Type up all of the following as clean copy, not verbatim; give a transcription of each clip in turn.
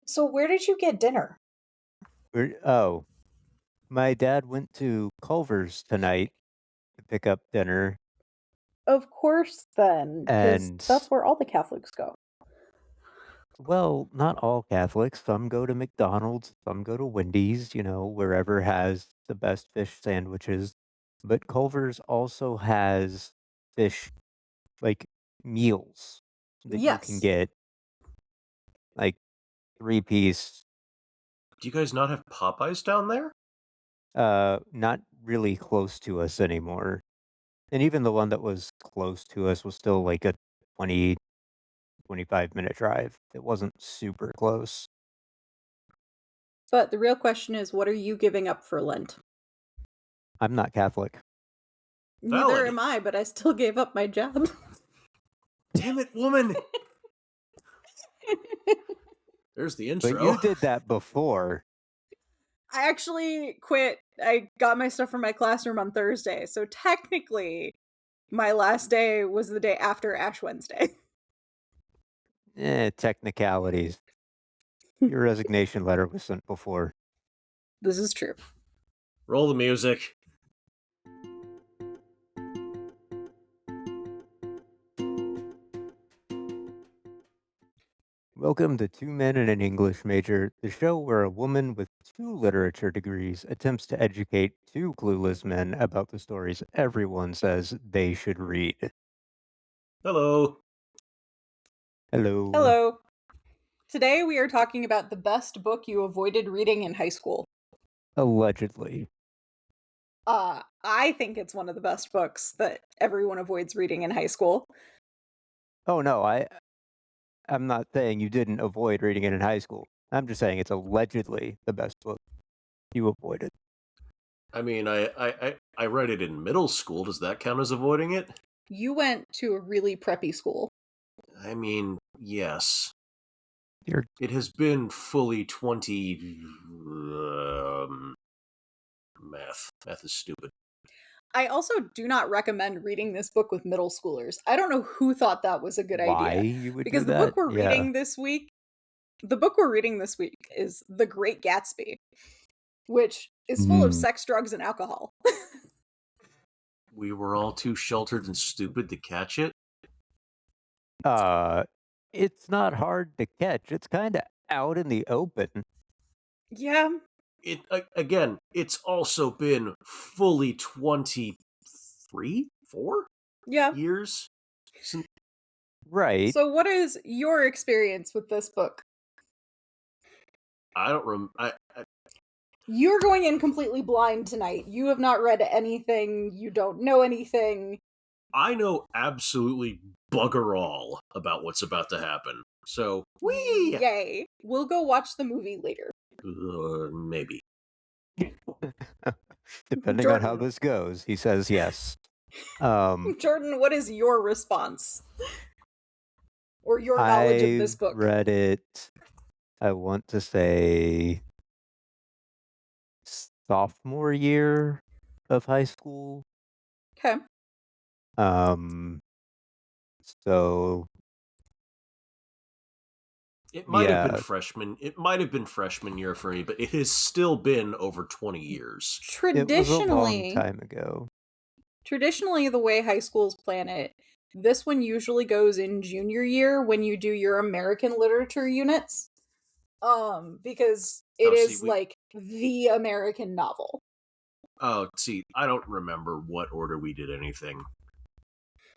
So where did you get dinner? Oh, my dad went to Culver's tonight to pick up dinner, Of course, then, because and that's where all the Catholics go. well, not all Catholics. Some go to McDonald's, some go to Wendy's, wherever has the best fish sandwiches. But Culver's also has fish, like meals that you can Yes. get, like 3-piece, Do you guys not have Popeyes down there? not really close to us anymore. And even the one that was close to us was still like a 20-25 minute drive. It wasn't super close. But the real question is, what are you giving up for Lent? I'm not Catholic. Neither Valid. am I, but I still gave up my job. Damn it, woman! There's the But intro. you did that before. I actually quit. I got my stuff from my classroom on Thursday, so technically, my last day was the day after Ash Wednesday. Technicalities. Your resignation letter was sent before. This is true. Roll the music. Welcome to Two Men and an English Major, the show where a woman with 2 literature degrees attempts to educate 2 clueless men about the stories everyone says they should read. Hello. Hello. Hello. Today we are talking about the best book you avoided reading in high school. Allegedly. I think it's one of the best books that everyone avoids reading in high school. Oh no, I'm not saying you didn't avoid reading it in high school. I'm just saying it's allegedly the best book you avoided. I mean, I read it in middle school. Does that count as avoiding it? You went to a really preppy school. I mean, yes. You're It has been fully 20. Math is stupid. I also do not recommend reading this book with middle schoolers. I don't know who thought that was a good why idea. you would do Because that? Yeah. the book we're reading this week is The Great Gatsby, which is full of Mm. sex, drugs, and alcohol. We were all too sheltered and stupid to catch it. It's not hard to catch. It's kind of out in the open. Yeah. Again, it's also been fully 23, 4 Yeah. years since. Right. So what is your experience with this book? I don't remember. You're going in completely blind tonight. You have not read anything. You don't know anything. I know absolutely bugger all about what's about to happen. So, Yay. We'll go watch the movie later. maybe. Depending on how Jordan. this goes, he says yes. Jordan, what is your response? Or your knowledge of this book? I read it, I want to say, sophomore year of high school. Okay. So It might have been yeah, freshman. It might have been freshman year for me, but it has still been over 20 years. it was a long Traditionally, time ago. the way high schools plan it, this one usually goes in junior year when you do your American literature units. Because it is like the American novel. Oh, see, I don't remember what order we did anything.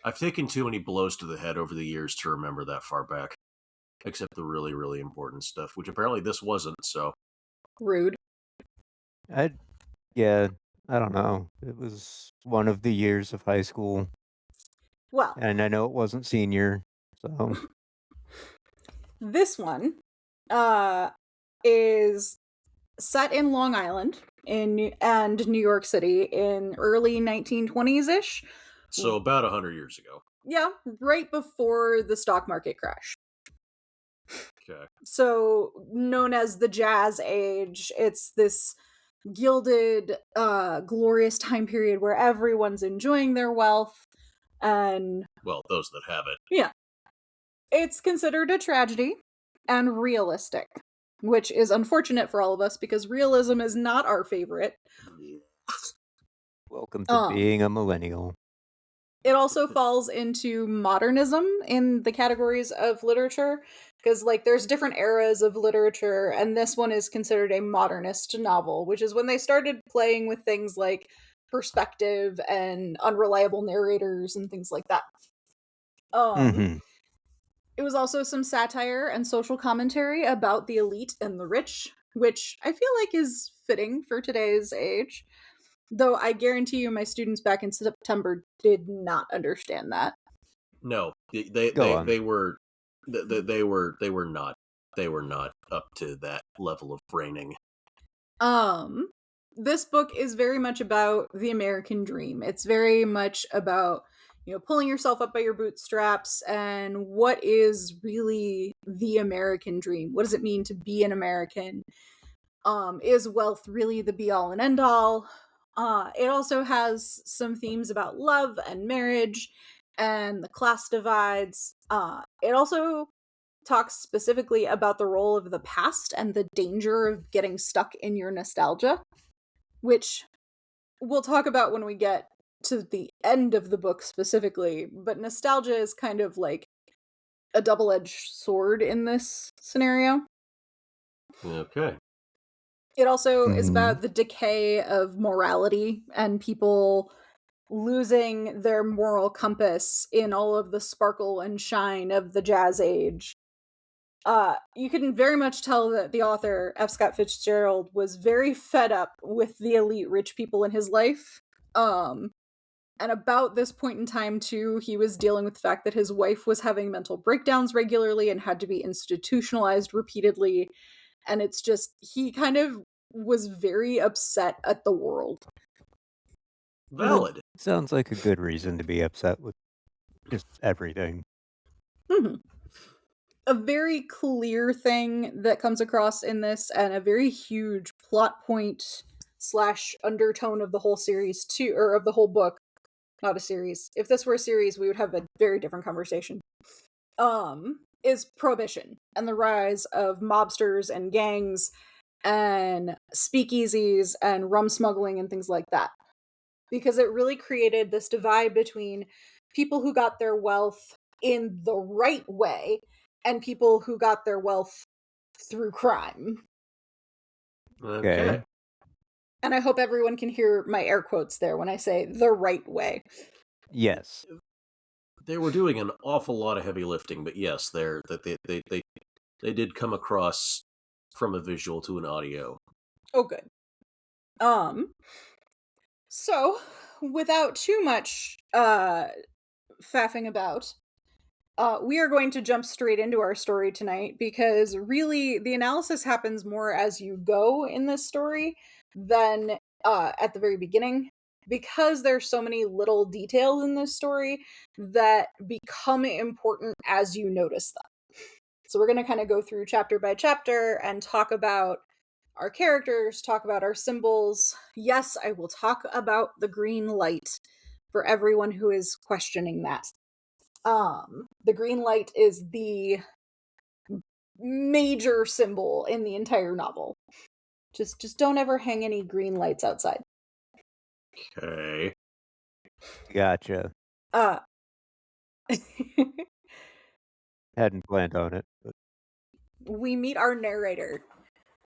I've taken too many blows to the head over the years to remember that far back. Except the really, really important stuff, which apparently this wasn't, so. Rude. Yeah, I don't know. It was one of the years of high school, Well, and I know it wasn't senior, so this one is set in Long Island and New York City in early 1920s-ish. So about 100 years ago. Yeah, right before the stock market crash. Okay. So known as the Jazz Age, it's this gilded, glorious time period where everyone's enjoying their wealth and... Well, those that have it. Yeah. It's considered a tragedy and realistic. which is unfortunate for all of us because realism is not our favorite. Welcome to being a millennial. It also falls into modernism in the categories of literature, because like there's different eras of literature, and this one is considered a modernist novel, which is when they started playing with things like perspective and unreliable narrators and things like that. It was also some satire and social commentary about the elite and the rich, which I feel like is fitting for today's age. Though I guarantee you my students back in September did not understand that. No, they were not up to that level of braining. This book is very much about the American dream. It's very much about, pulling yourself up by your bootstraps and what is really the American dream. What does it mean to be an American? Is wealth really the be all and end all? It also has some themes about love and marriage and the class divides. It also talks specifically about the role of the past and the danger of getting stuck in your nostalgia, which we'll talk about when we get to the end of the book specifically. But nostalgia is kind of like a double-edged sword in this scenario. Okay. It also is about the decay of morality and people losing their moral compass in all of the sparkle and shine of the jazz age. You can very much tell that the author, F. Scott Fitzgerald, was very fed up with the elite rich people in his life. And about this point in time, too, he was dealing with the fact that his wife was having mental breakdowns regularly and had to be institutionalized repeatedly. And it's just, he kind of was very upset at the world. Valid. Sounds like a good reason to be upset with just everything. A very clear thing that comes across in this, and a very huge plot point / undertone of the whole series too, or of the whole book, not a series. If this were a series, we would have a very different conversation. Is prohibition and the rise of mobsters and gangs and speakeasies and rum smuggling and things like that. Because it really created this divide between people who got their wealth in the right way and people who got their wealth through crime. Okay. And I hope everyone can hear my air quotes there when I say the right way. Yes. They were doing an awful lot of heavy lifting, but yes, they did come across from a visual to an audio. Oh, good. So, without too much faffing about, we are going to jump straight into our story tonight, because really the analysis happens more as you go in this story than at the very beginning, because there's so many little details in this story that become important as you notice them. So we're going to kind of go through chapter by chapter and talk about our characters, talk about our symbols. Yes, I will talk about the green light for everyone who is questioning that. The green light is the major symbol in the entire novel. Just don't ever hang any green lights outside. Okay. Gotcha. Hadn't planned on it, but We meet our narrator,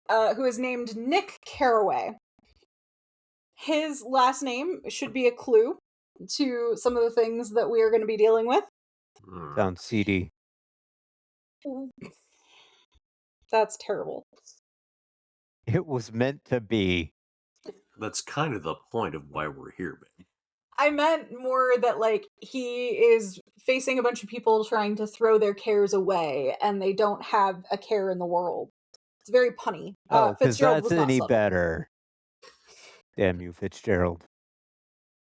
who is named Nick Carraway. His last name should be a clue to some of the things that we are going to be dealing with. sounds seedy. That's terrible. It was meant to be. That's kind of the point of why we're here, man. I meant more that, like, he is facing a bunch of people trying to throw their cares away, and they don't have a care in the world. It's very punny. Oh, because Fitzgerald that's was not any subtle. better. Damn you, Fitzgerald.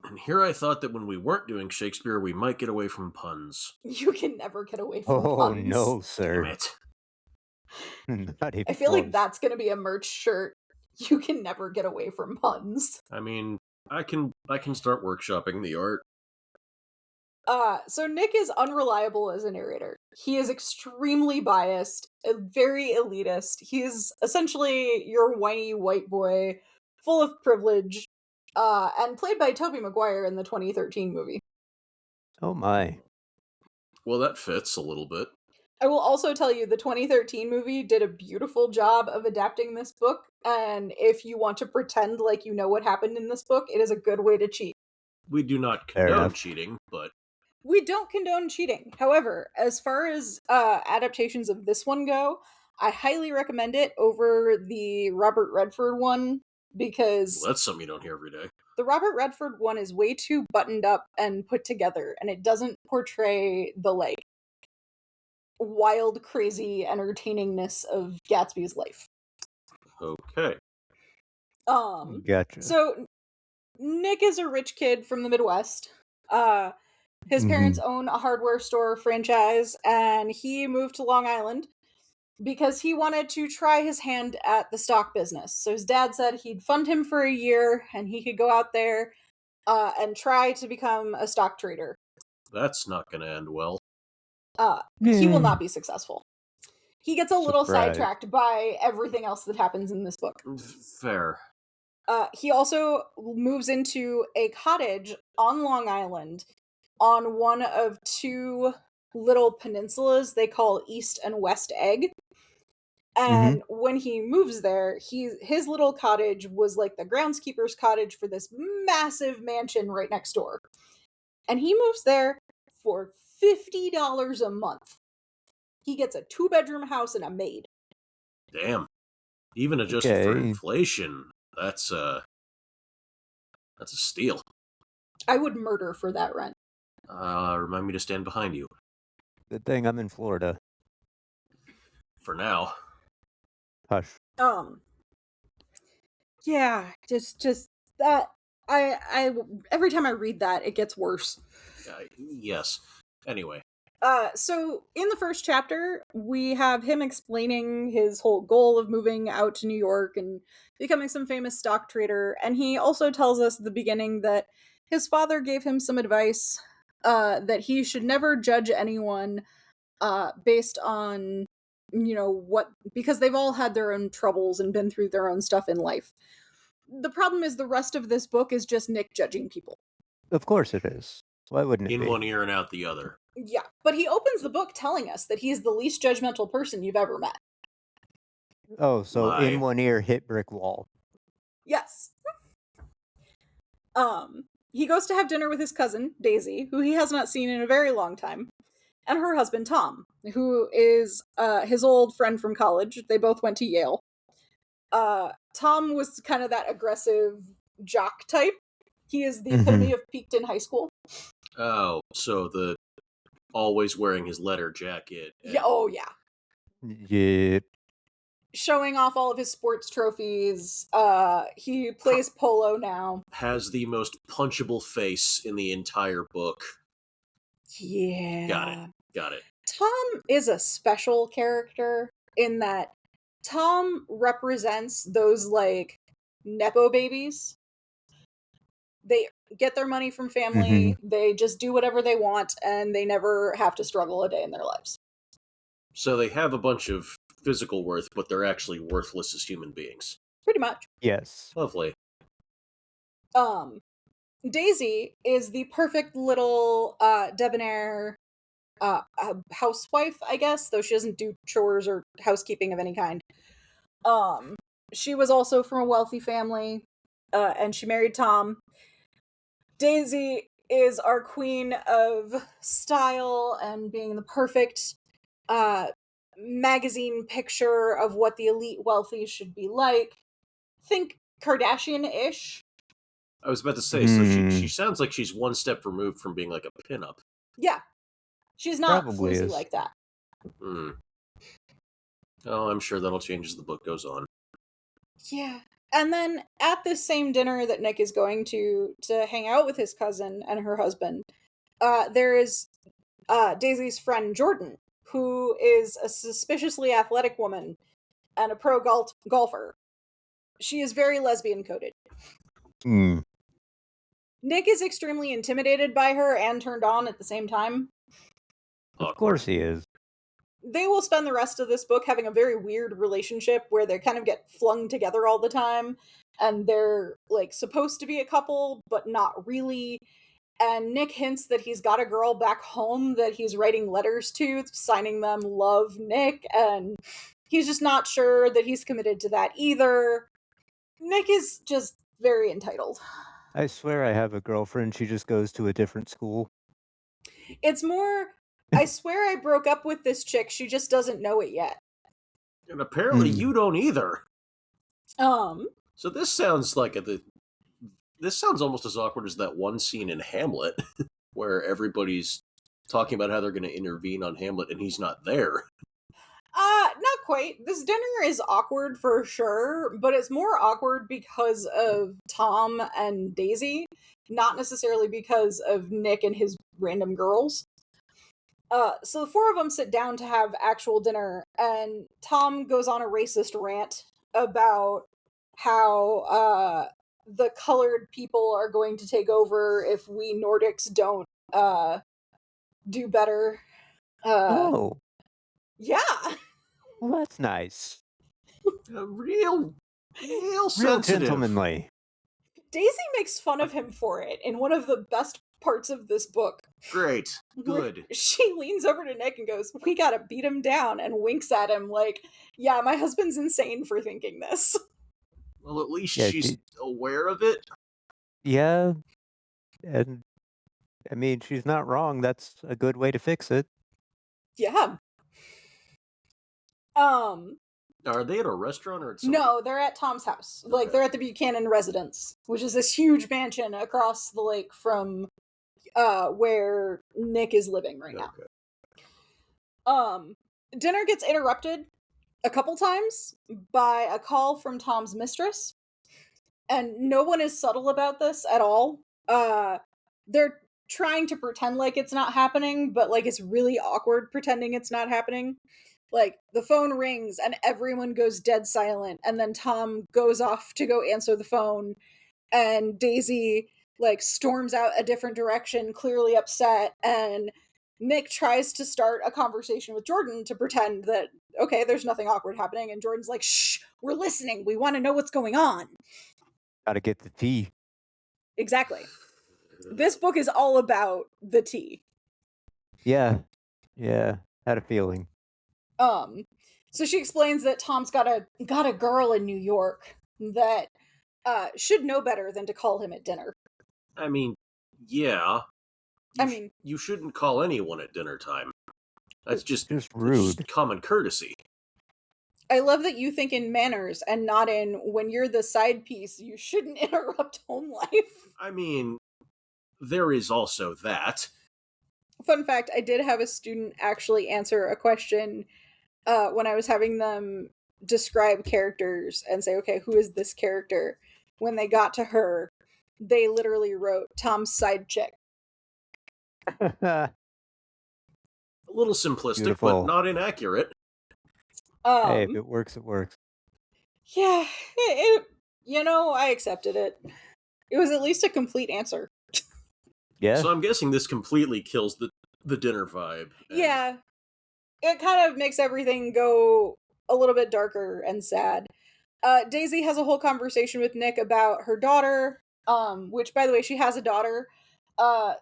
And here I thought that when we weren't doing Shakespeare, we might get away from puns. You can never get away from puns. Oh, no, sir. Damn it. Not even I feel close. like that's going to be a merch shirt. You can never get away from puns. I mean, I can start workshopping the art. So Nick is unreliable as a narrator. He is extremely biased, very elitist. He's essentially your whiny white boy, full of privilege, and played by Tobey Maguire in the 2013 movie. Oh my. Well, that fits a little bit. I will also tell you the 2013 movie did a beautiful job of adapting this book, and if you want to pretend like you know what happened in this book, it is a good way to cheat. We do not Fair condone enough. cheating, but We don't condone cheating. However, as far as adaptations of this one go, I highly recommend it over the Robert Redford one because well, that's something you don't hear every day. the Robert Redford one is way too buttoned up and put together, and it doesn't portray the like wild, crazy entertainingness of Gatsby's life. Okay. Gotcha. So Nick is a rich kid from the Midwest. His parents own a hardware store franchise, and he moved to Long Island because he wanted to try his hand at the stock business. So his dad said he'd fund him for a year, and he could go out there and try to become a stock trader. That's not going to end well. He will not be successful. He gets a little Surprise. sidetracked by everything else that happens in this book. Fair. He also moves into a cottage on Long Island on one of two little peninsulas they call East and West Egg. And when he moves there, his little cottage was like the groundskeeper's cottage for this massive mansion right next door. And he moves there for $50 a month. He gets a 2-bedroom house and a maid. Damn. Even adjusted for inflation, that's a steal. I would murder for that rent. Remind me to stand behind you. Good thing I'm in Florida. For now. Hush. Yeah, just that. I every time I read that, it gets worse. Yes. Anyway. So in the first chapter, we have him explaining his whole goal of moving out to New York and becoming some famous stock trader. And he also tells us at the beginning that his father gave him some advice that he should never judge anyone based on, what, because they've all had their own troubles and been through their own stuff in life. The problem is the rest of this book is just Nick judging people. Of course it is. Why wouldn't it in be? one ear and out the other. Yeah, but he opens the book telling us that he's the least judgmental person you've ever met. Oh, so in one ear, hit brick wall. Yes. He goes to have dinner with his cousin, Daisy, who he has not seen in a very long time, and her husband, Tom, who is his old friend from college. They both went to Yale. Tom was kind of that aggressive jock type. He is the epitome of peaked in high school. Oh, so the always wearing his leather jacket. Yeah. Oh, yeah. Yep. Showing off all of his sports trophies. He plays polo now. Has the most punchable face in the entire book. Yeah. Got it. Tom is a special character in that Tom represents those, like, Nepo babies. They get their money from family, they just do whatever they want, and they never have to struggle a day in their lives. So they have a bunch of physical worth, but they're actually worthless as human beings. Pretty much. Yes. Lovely. Daisy is the perfect little debonair housewife, I guess, though she doesn't do chores or housekeeping of any kind. She was also from a wealthy family, and she married Tom. Daisy is our queen of style and being the perfect magazine picture of what the elite wealthy should be like. Think Kardashian-ish. I was about to say, so she sounds like she's one step removed from being like a pinup. Yeah. She's not Probably floozy is. like that. Oh, I'm sure that'll change as the book goes on. Yeah. And then at this same dinner that Nick is going to hang out with his cousin and her husband, there is Daisy's friend Jordan, who is a suspiciously athletic woman and a pro golfer. She is very lesbian coded. Nick is extremely intimidated by her and turned on at the same time. Of Awkward. course he is. They will spend the rest of this book having a very weird relationship where they kind of get flung together all the time, and they're like supposed to be a couple but not really. And Nick hints that he's got a girl back home that he's writing letters to, signing them "Love, Nick," and he's just not sure that he's committed to that either. Nick is just very entitled. I swear I have a girlfriend, she just goes to a different school. It's more, I swear I broke up with this chick, she just doesn't know it yet. And apparently you don't either. So this sounds like this sounds almost as awkward as that one scene in Hamlet where everybody's talking about how they're going to intervene on Hamlet and he's not there. Not quite. This dinner is awkward for sure, but it's more awkward because of Tom and Daisy, not necessarily because of Nick and his random girls. So the four of them sit down to have actual dinner, and Tom goes on a racist rant about how the colored people are going to take over if we Nordics don't do better. Oh, Yeah. well, that's nice. Real Real sensitive. gentlemanly. Daisy makes fun of him for it in one of the best parts of this book. Great. Good. She leans over to Nick and goes, "We gotta beat him down," and winks at him like, "Yeah, my husband's insane for thinking this." Well, at least she's aware of it. Yeah, and I mean, she's not wrong. That's a good way to fix it. Yeah. Are they at a restaurant or at some... No, they're at Tom's house. Okay. Like, they're at the Buchanan residence, which is this huge mansion across the lake from where Nick is living right now. Dinner gets interrupted a couple times by a call from Tom's mistress, and no one is subtle about this at all. They're trying to pretend like it's not happening, but like it's really awkward pretending it's not happening. Like, the phone rings and everyone goes dead silent, and then Tom goes off to go answer the phone, and Daisy like storms out a different direction, clearly upset, and Nick tries to start a conversation with Jordan to pretend that, okay, there's nothing awkward happening, and Jordan's like, "Shh, we're listening, we want to know what's going on." Gotta get the tea. Exactly. This book is all about the tea. Yeah, had a feeling. So she explains that Tom's got a girl in New York that should know better than to call him at dinner. I mean, yeah. You shouldn't call anyone at dinner time. That's just rude. Just common courtesy. I love that you think in manners and not in when you're the side piece, you shouldn't interrupt home life. I mean, there is also that. Fun fact, I did have a student actually answer a question when I was having them describe characters and say, okay, who is this character? When they got to her, they literally wrote Tom's side chick. A little simplistic, Beautiful. but not inaccurate. Hey, if it works, it works. Yeah, I accepted it. It was at least a complete answer. Yeah. So I'm guessing this completely kills the dinner vibe. Yeah. It kind of makes everything go a little bit darker and sad. Daisy has a whole conversation with Nick about her daughter, which, by the way, she has a daughter.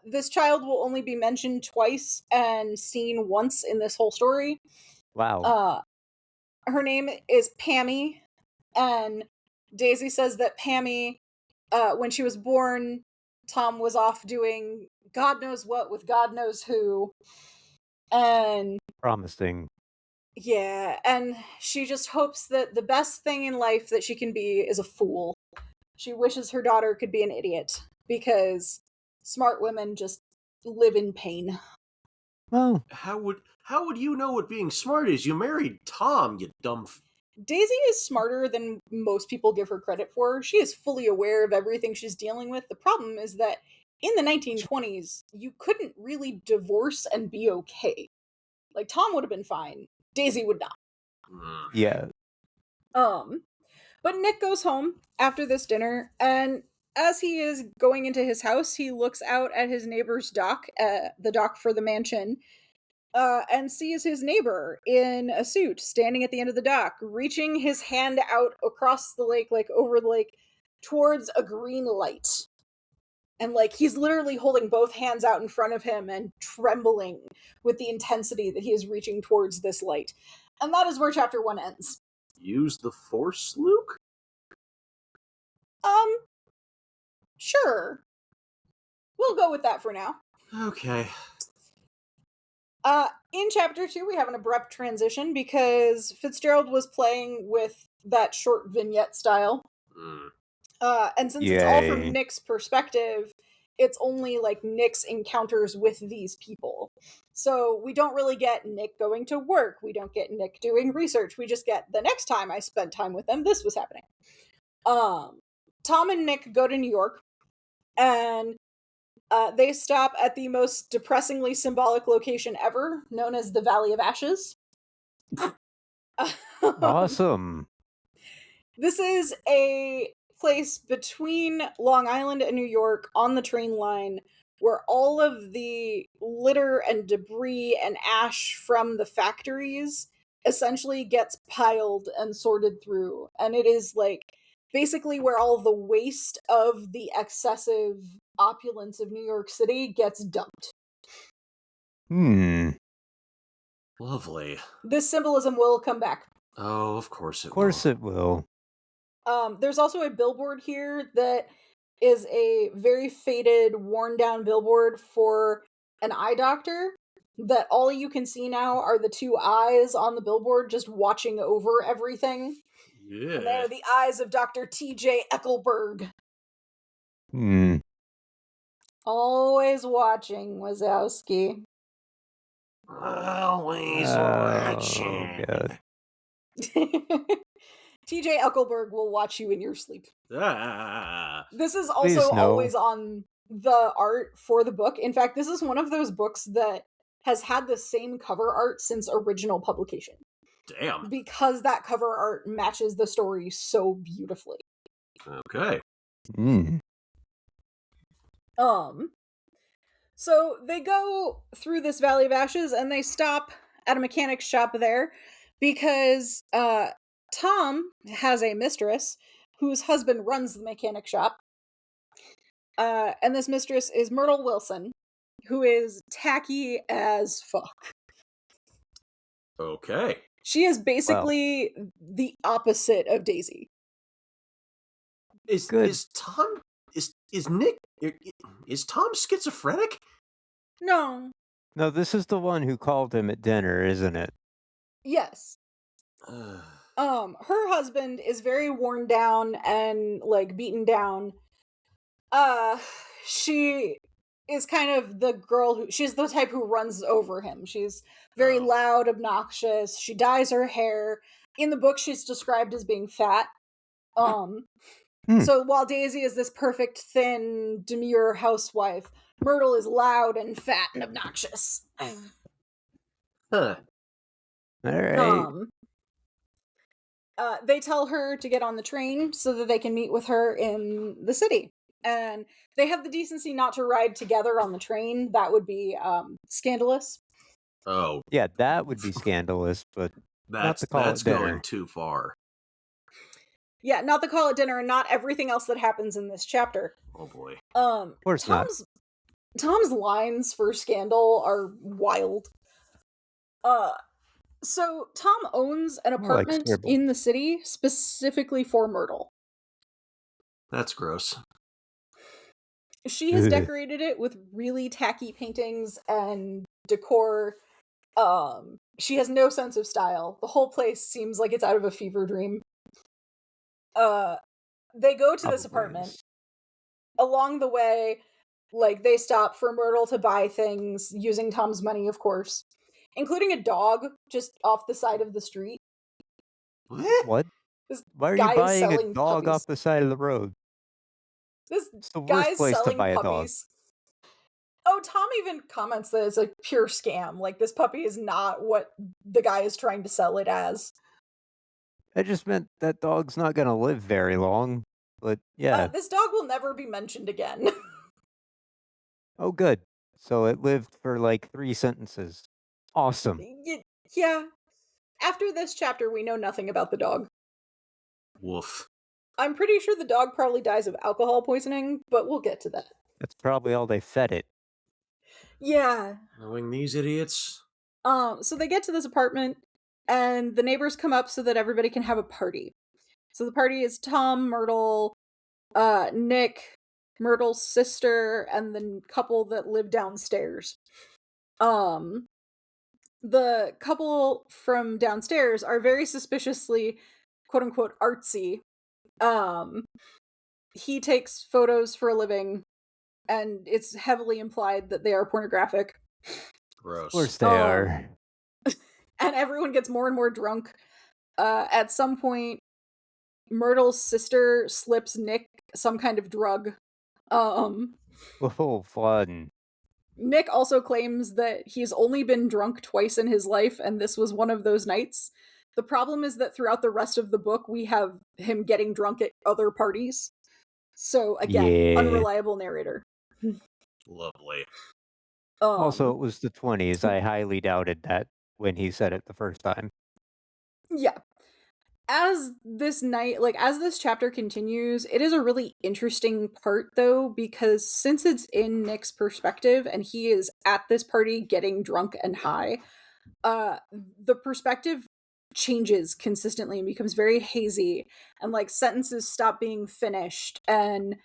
This child will only be mentioned twice and seen once in this whole story. Wow. Her name is Pammy, and Daisy says that Pammy, when she was born, Tom was off doing God knows what with God knows who, and promising. Yeah, and she just hopes that the best thing in life that she can be is a fool. She wishes her daughter could be an idiot, because smart women just live in pain. Well, how would you know what being smart is? You married Tom, you dumb... Daisy is smarter than most people give her credit for. She is fully aware of everything she's dealing with. The problem is that in the 1920s, you couldn't really divorce and be okay. Like, Tom would have been fine. Daisy would not. Yeah. But Nick goes home after this dinner, and as he is going into his house, he looks out at his neighbor's dock, the dock for the mansion, and sees his neighbor in a suit standing at the end of the dock, reaching his hand out across the lake, like over the lake, towards a green light. And like he's literally holding both hands out in front of him and trembling with the intensity that he is reaching towards this light. And that is where chapter 1 ends. Use the Force, Luke? Sure. We'll go with that for now. Okay. In chapter 2, we have an abrupt transition because Fitzgerald was playing with that short vignette style. And since it's all from Nick's perspective, it's only like Nick's encounters with these people. So we don't really get Nick going to work. We don't get Nick doing research. We just get the next time I spent time with them, this was happening. Tom and Nick go to New York, and they stop at the most depressingly symbolic location ever, known as the Valley of Ashes. Awesome. This is a place between Long Island and New York on the train line where all of the litter and debris and ash from the factories essentially gets piled and sorted through. And it is like basically where all the waste of the excessive opulence of New York City gets dumped. Lovely. This symbolism will come back. Oh, of course it will. Of course it will. There's also a billboard here that is a very faded, worn down billboard for an eye doctor that all you can see now are the two eyes on the billboard just watching over everything. Yeah. And they're the eyes of Dr. T.J. Eckelberg. Always watching, Wazowski. Always watching. Good. TJ Eckelberg will watch you in your sleep. This is Please also no. always on the art for the book. In fact, this is one of those books that has had the same cover art since original publication. Damn. Because that cover art matches the story so beautifully. Okay. So they go through this Valley of Ashes and they stop at a mechanic's shop there because Tom has a mistress whose husband runs the mechanic shop. And this mistress is Myrtle Wilson, who is tacky as fuck. Okay. She is basically the opposite of Daisy. Is Tom schizophrenic? No. No, this is the one who called him at dinner, isn't it? Yes. Her husband is very worn down and like beaten down. She is kind of the girl she's the type who runs over him. She's very loud, obnoxious. She dyes her hair. In the book, she's described as being fat. So while Daisy is this perfect, thin, demure housewife, Myrtle is loud and fat and obnoxious. Huh. All right. They tell her to get on the train so that they can meet with her in the city. And they have the decency not to ride together on the train. That would be scandalous. Oh. Yeah, that would be scandalous, but not to call it dinner. Going too far. Yeah, not to call it dinner, and not everything else that happens in this chapter. Oh boy. Of course not. Tom's lines for scandal are wild. So Tom owns an apartment in the city specifically for Myrtle. That's gross. She has decorated it with really tacky paintings and decor. She has no sense of style. The whole place seems like it's out of a fever dream. They go to this apartment. Along the way, like, they stop for Myrtle to buy things using Tom's money, of course, including a dog just off the side of the street. What? Why are you buying a dog off the side of the road? This it's the guy's worst place selling to buy a puppies. dog. Oh, Tom even comments that it's a pure scam. Like, this puppy is not what the guy is trying to sell it as. I just meant that dog's not going to live very long. But yeah. This dog will never be mentioned again. Oh, good. So it lived for like 3 sentences. Awesome. Yeah. After this chapter, we know nothing about the dog. Woof. I'm pretty sure the dog probably dies of alcohol poisoning, but we'll get to that. That's probably all they fed it. Yeah. Knowing these idiots. So they get to this apartment, and the neighbors come up so that everybody can have a party. So the party is Tom, Myrtle, Nick, Myrtle's sister, and the couple that live downstairs. The couple from downstairs are very suspiciously, quote unquote, artsy. He takes photos for a living, and it's heavily implied that they are pornographic. Gross. Of course they are. And everyone gets more and more drunk. At some point, Myrtle's sister slips Nick some kind of drug. Oh, fun. Nick also claims that he's only been drunk twice in his life, and this was one of those nights. The problem is that throughout the rest of the book, we have him getting drunk at other parties. So, again, unreliable narrator. Lovely. Also, it was the 20s. I highly doubted that when he said it the first time. Yeah. As this chapter continues, it is a really interesting part, though, because since it's in Nick's perspective and he is at this party getting drunk and high, the perspective changes consistently and becomes very hazy, and like sentences stop being finished, and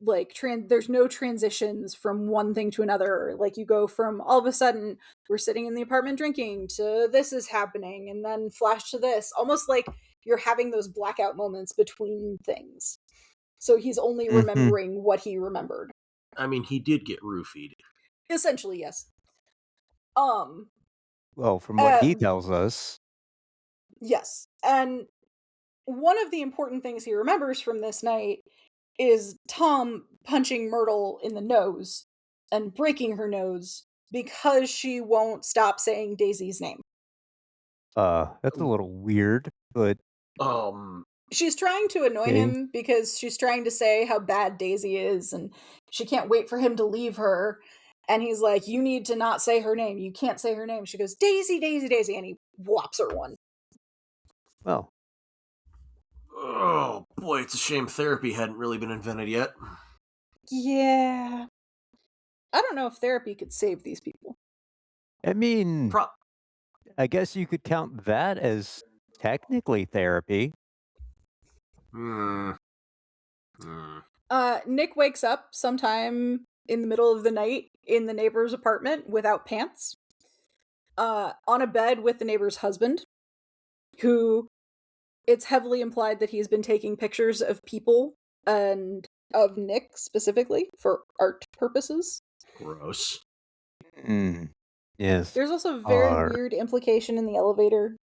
like there's no transitions from one thing to another. Like you go from all of a sudden we're sitting in the apartment drinking to this is happening, and then flash to this, almost like you're having those blackout moments between things. So he's only remembering what he remembered. I mean, he did get roofied. Essentially, yes. Well, from what he tells us. Yes. And one of the important things he remembers from this night is Tom punching Myrtle in the nose and breaking her nose because she won't stop saying Daisy's name. That's a little weird, but she's trying to annoy him because she's trying to say how bad Daisy is and she can't wait for him to leave her. And he's like, you need to not say her name. You can't say her name. She goes, Daisy, Daisy, Daisy. And he whops her one. Well. Oh, boy, it's a shame therapy hadn't really been invented yet. Yeah. I don't know if therapy could save these people. I mean, I guess you could count that as technically therapy. Nick wakes up sometime in the middle of the night in the neighbor's apartment without pants, on a bed with the neighbor's husband, who it's heavily implied that he's been taking pictures of people and of Nick specifically for art purposes. Gross. Yes. There's also a very weird implication in the elevator.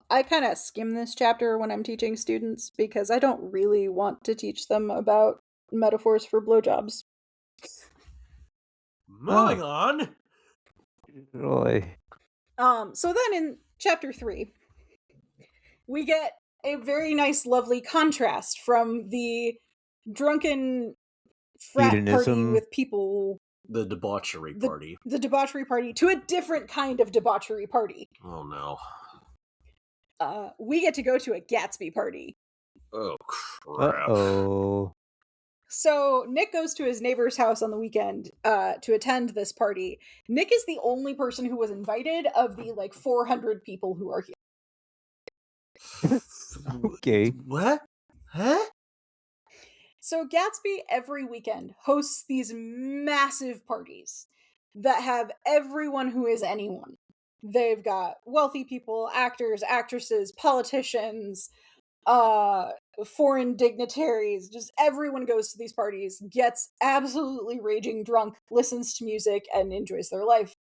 I kind of skim this chapter when I'm teaching students because I don't really want to teach them about metaphors for blowjobs. Moving on. Really. So then in chapter 3, we get a very nice, lovely contrast from the drunken frat party with people. The debauchery party. The debauchery party to a different kind of debauchery party. Oh, no. We get to go to a Gatsby party. Oh, crap. Uh-oh. So Nick goes to his neighbor's house on the weekend to attend this party. Nick is the only person who was invited of the 400 people who are here. Okay. What? Huh? So Gatsby every weekend hosts these massive parties that have everyone who is anyone. They've got wealthy people, actors, actresses, politicians, foreign dignitaries, just everyone goes to these parties, gets absolutely raging drunk, listens to music, and enjoys their life.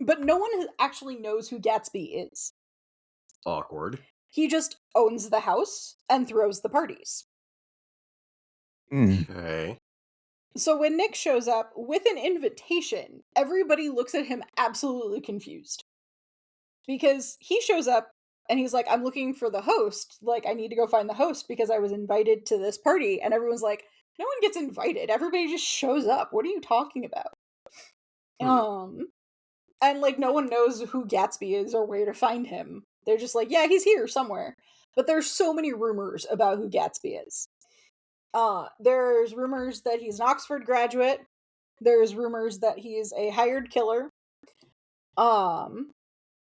But no one actually knows who Gatsby is. Awkward. He just owns the house and throws the parties. Okay. So when Nick shows up with an invitation, everybody looks at him absolutely confused. Because he shows up And he's like, I'm looking for the host. Like, I need to go find the host because I was invited to this party. And everyone's like, no one gets invited. Everybody just shows up. What are you talking about? And like, no one knows who Gatsby is or where to find him. They're just like, yeah, he's here somewhere. But there's so many rumors about who Gatsby is. There's rumors that he's an Oxford graduate. There's rumors that he is a hired killer.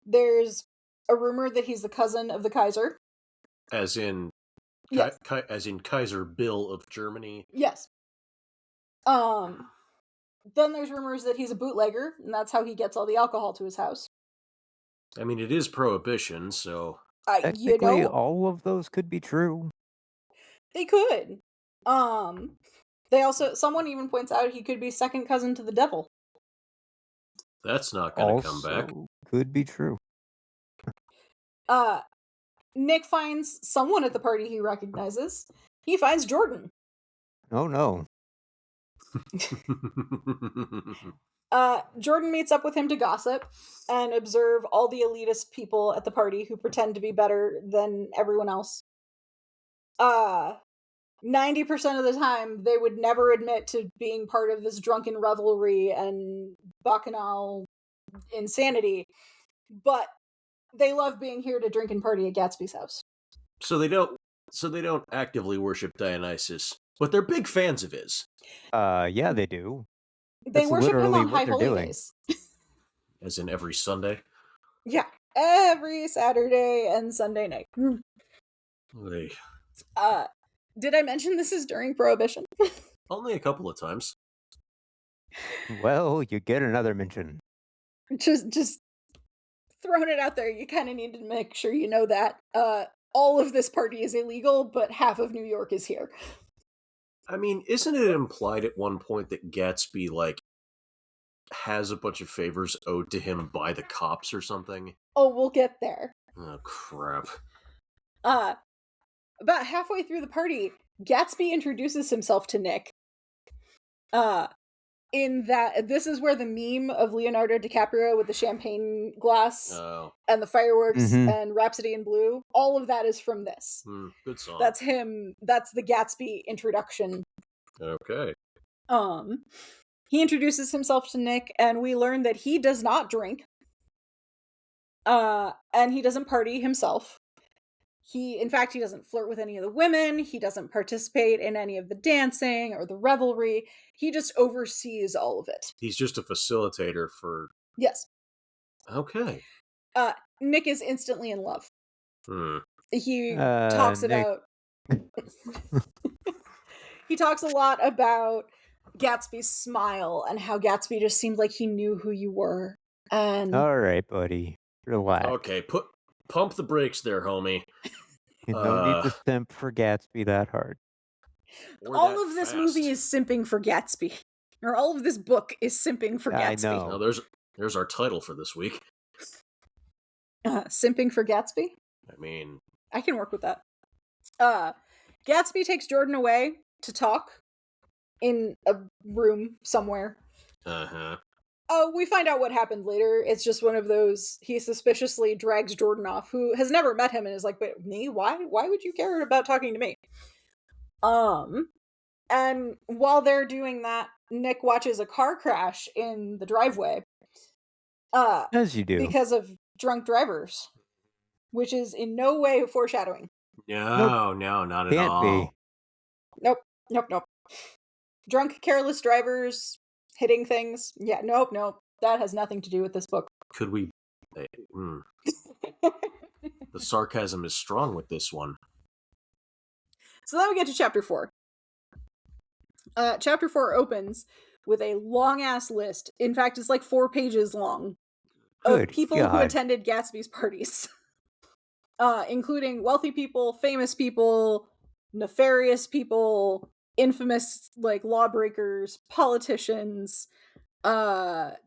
There's a rumor that he's the cousin of the Kaiser. As in, yes. As in Kaiser Bill of Germany. Yes. Then there's rumors that he's a bootlegger, and that's how he gets all the alcohol to his house. I mean, it is prohibition, so technically, all of those could be true. They could. Someone even points out he could be second cousin to the devil. That's not going to come back. Could be true. Nick finds someone at the party he recognizes. He finds Jordan. Oh no. Jordan meets up with him to gossip and observe all the elitist people at the party who pretend to be better than everyone else. 90% of the time, they would never admit to being part of this drunken revelry and bacchanal insanity, but they love being here to drink and party at Gatsby's house. So they don't actively worship Dionysus, but they're big fans of his. Yeah, they do. They worship him on High Holy Days. As in every Sunday? Yeah, every Saturday and Sunday night. Did I mention this is during Prohibition? Only a couple of times. Well, you get another mention. Just throwing it out there. You kind of need to make sure you know that. All of this party is illegal, but half of New York is here. I mean, isn't it implied at one point that Gatsby, like, has a bunch of favors owed to him by the cops or something? Oh, we'll get there. Oh, crap. About halfway through the party, Gatsby introduces himself to Nick. In that, this is where the meme of Leonardo DiCaprio with the champagne glass and the fireworks and Rhapsody in Blue, all of that is from this. Good song. That's him. That's the Gatsby introduction. Okay. He introduces himself to Nick, and we learn that he does not drink. And he doesn't party himself. In fact, he doesn't flirt with any of the women. He doesn't participate in any of the dancing or the revelry. He just oversees all of it. He's just a facilitator for... Yes. Okay. Nick is instantly in love. He talks Nick. about... He talks a lot about Gatsby's smile and how Gatsby just seemed like he knew who you were. And all right, buddy. Relax. Okay, pump the brakes there, homie. You don't need to simp for Gatsby that hard. All of this movie is simping for Gatsby. Or all of this book is simping for Gatsby. I know. Now, there's our title for this week. Simping for Gatsby? I mean... I can work with that. Gatsby takes Jordan away to talk in a room somewhere. We find out what happened later. It's just one of those, he suspiciously drags Jordan off, who has never met him and is like, but me? Why would you care about talking to me? And while they're doing that, Nick watches a car crash in the driveway. As you do. Because of drunk drivers. Which is in no way foreshadowing. No, not at all. Can't be. Nope. Drunk, careless drivers hitting things. Yeah, nope. That has nothing to do with this book. Could we... The sarcasm is strong with this one. So then we get to chapter 4. Chapter 4 opens with a long-ass list. In fact, it's like 4 pages long. Of people who attended Gatsby's parties. Including wealthy people, famous people, nefarious people, infamous, like, lawbreakers, politicians,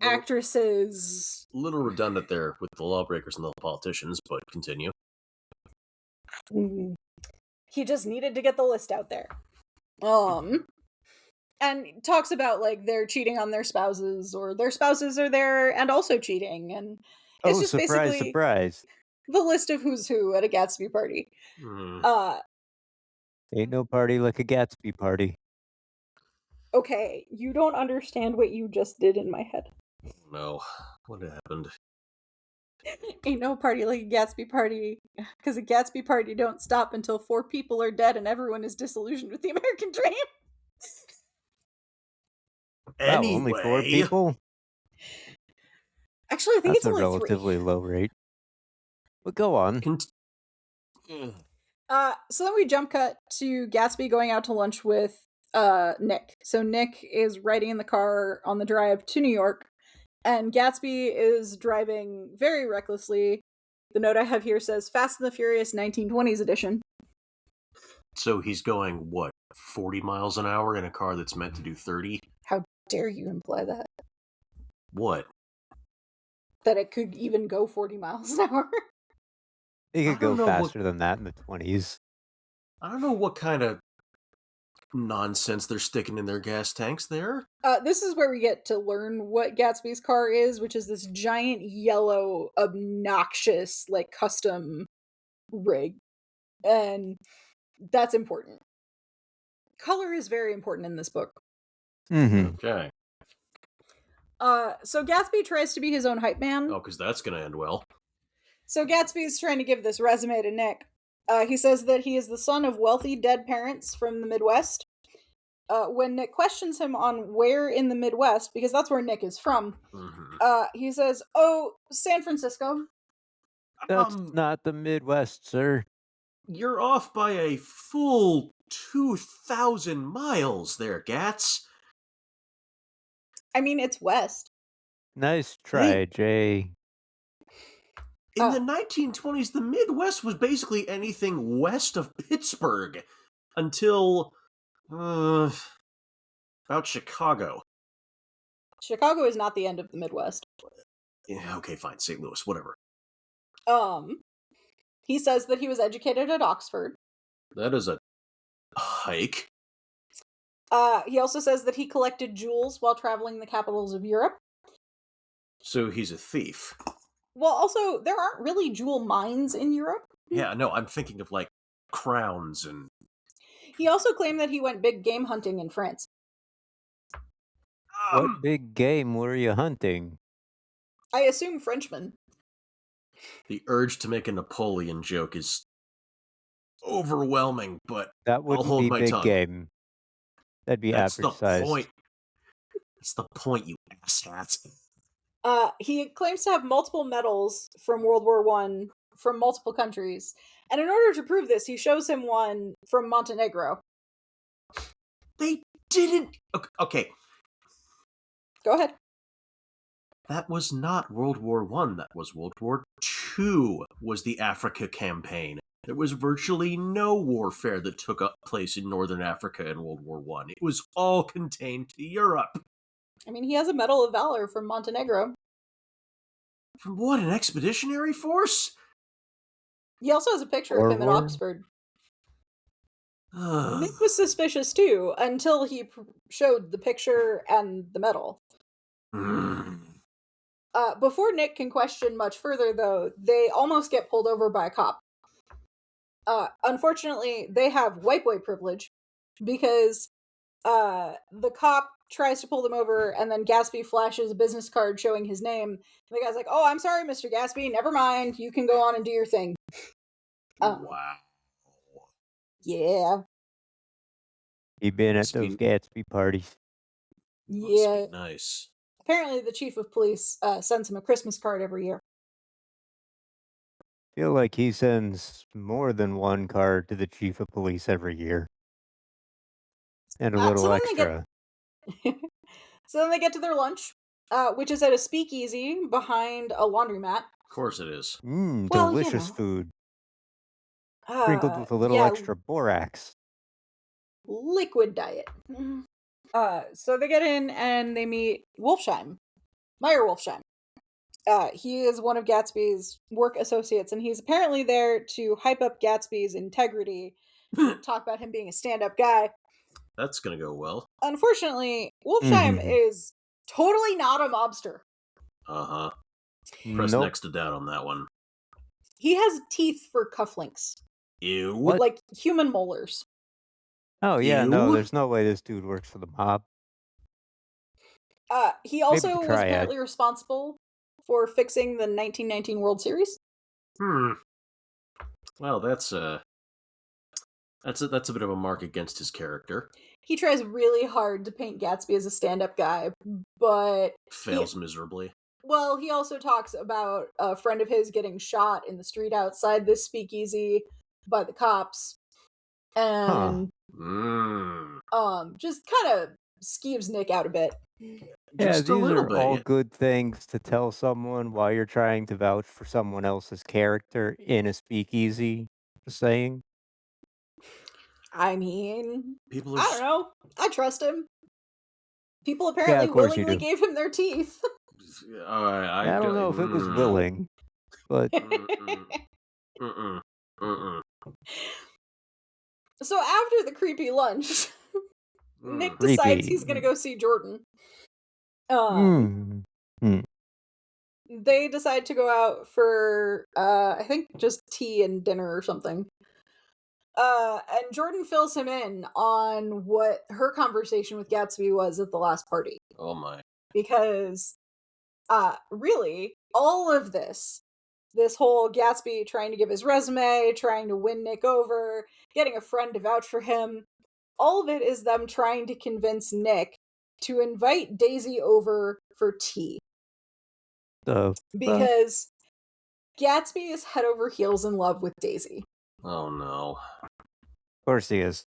actresses. A little redundant there with the lawbreakers and the politicians, but continue. He just needed to get the list out there. And talks about, like, they're cheating on their spouses, or their spouses are there and also cheating, and it's just surprise, basically... surprise. the list of who's who at a Gatsby party. Ain't no party like a Gatsby party. Okay, you don't understand what you just did in my head. No, what happened? Ain't no party like a Gatsby party, because a Gatsby party don't stop until 4 people are dead and everyone is disillusioned with the American dream. Wow, only 4 Anyway, people? Actually, I think That's it's a only 3. relatively low rate. But go on. So then we jump cut to Gatsby going out to lunch with Nick. So Nick is riding in the car on the drive to New York, and Gatsby is driving very recklessly. The note I have here says Fast and the Furious 1920s edition. So he's going, what, 40 miles an hour in a car that's meant to do 30? How dare you imply that? What? That it could even go 40 miles an hour? They could go faster than that in the 20s. I don't know what kind of nonsense they're sticking in their gas tanks there. This is where we get to learn what Gatsby's car is, which is this giant yellow, obnoxious, like, custom rig. And that's important. Color is very important in this book. Mm-hmm. Okay. So Gatsby tries to be his own hype man. Oh, because that's going to end well. So Gatsby's trying to give this resume to Nick. He says that he is the son of wealthy dead parents from the Midwest. When Nick questions him on where in the Midwest, because that's where Nick is from, he says, "Oh, San Francisco." That's not the Midwest, sir. You're off by a full 2,000 miles there, Gats. I mean, it's west. Nice try, Jay. In the 1920s, the Midwest was basically anything west of Pittsburgh until about Chicago. Chicago is not the end of the Midwest. Yeah, okay, fine. St. Louis, whatever. He says that he was educated at Oxford. That is a hike. He also says that he collected jewels while traveling the capitals of Europe. So he's a thief. Well, also, there aren't really jewel mines in Europe. Yeah, no, I'm thinking of, like, crowns and... He also claimed that he went big game hunting in France. What big game were you hunting? I assume Frenchmen. The urge to make a Napoleon joke is overwhelming, but that wouldn't I'll hold be my big tongue. Game. That'd be That's average the size. point. That's the point, you asshat. He claims to have multiple medals from World War I from multiple countries. And in order to prove this, he shows him one from Montenegro. They didn't... Okay. Go ahead. That was not World War I. That was World War II was the Africa campaign. There was virtually no warfare that took place in Northern Africa in World War I. It was all contained to Europe. I mean, he has a Medal of Valor from Montenegro. From what, an expeditionary force? He also has a picture of him at Oxford. Nick was suspicious too, until he showed the picture and the medal. Before Nick can question much further, though, they almost get pulled over by a cop. Unfortunately, they have white boy privilege, because the cop tries to pull them over, and then Gatsby flashes a business card showing his name. And the guy's like, "Oh, I'm sorry, Mr. Gatsby, never mind, you can go on and do your thing." Wow. Yeah. He been at those Gatsby parties. Yeah. Must be nice. Apparently the chief of police sends him a Christmas card every year. Feel like he sends more than one card to the chief of police every year. And a little extra. So then they get to their lunch, which is at a speakeasy behind a laundromat. Of course it is. Delicious food. Sprinkled with a little extra borax. Liquid diet. So they get in and they meet Wolfsheim. Meyer Wolfsheim. He is one of Gatsby's work associates, and he's apparently there to hype up Gatsby's integrity, talk about him being a stand-up guy. That's gonna go well. Unfortunately, Wolfsheim is totally not a mobster. Press next to doubt on that one. He has teeth for cufflinks. Ew. What? Like human molars. Oh, yeah, no, Ew. there's no way this dude works for the mob. He Maybe also the was Triad. apparently responsible for fixing the 1919 World Series. Well, that's a bit of a mark against his character. He tries really hard to paint Gatsby as a stand-up guy, but fails miserably. Well, he also talks about a friend of his getting shot in the street outside this speakeasy by the cops, and just kind of skeeves Nick out a bit. Yeah, Just a these little are all bit. good things to tell someone while you're trying to vouch for someone else's character in a speakeasy. Just saying. I mean, People I don't know. I trust him. People apparently of course you willingly do. gave him their teeth. I don't know if it was willing, but So after the creepy lunch, Nick decides creepy. he's gonna go see Jordan. Mm. They decide to go out for I think just tea and dinner or something. And Jordan fills him in on what her conversation with Gatsby was at the last party. Oh my. Because really, all of this whole Gatsby trying to give his resume, trying to win Nick over, getting a friend to vouch for him, all of it is them trying to convince Nick to invite Daisy over for tea. Because Gatsby is head over heels in love with Daisy. Oh no. Of course he is.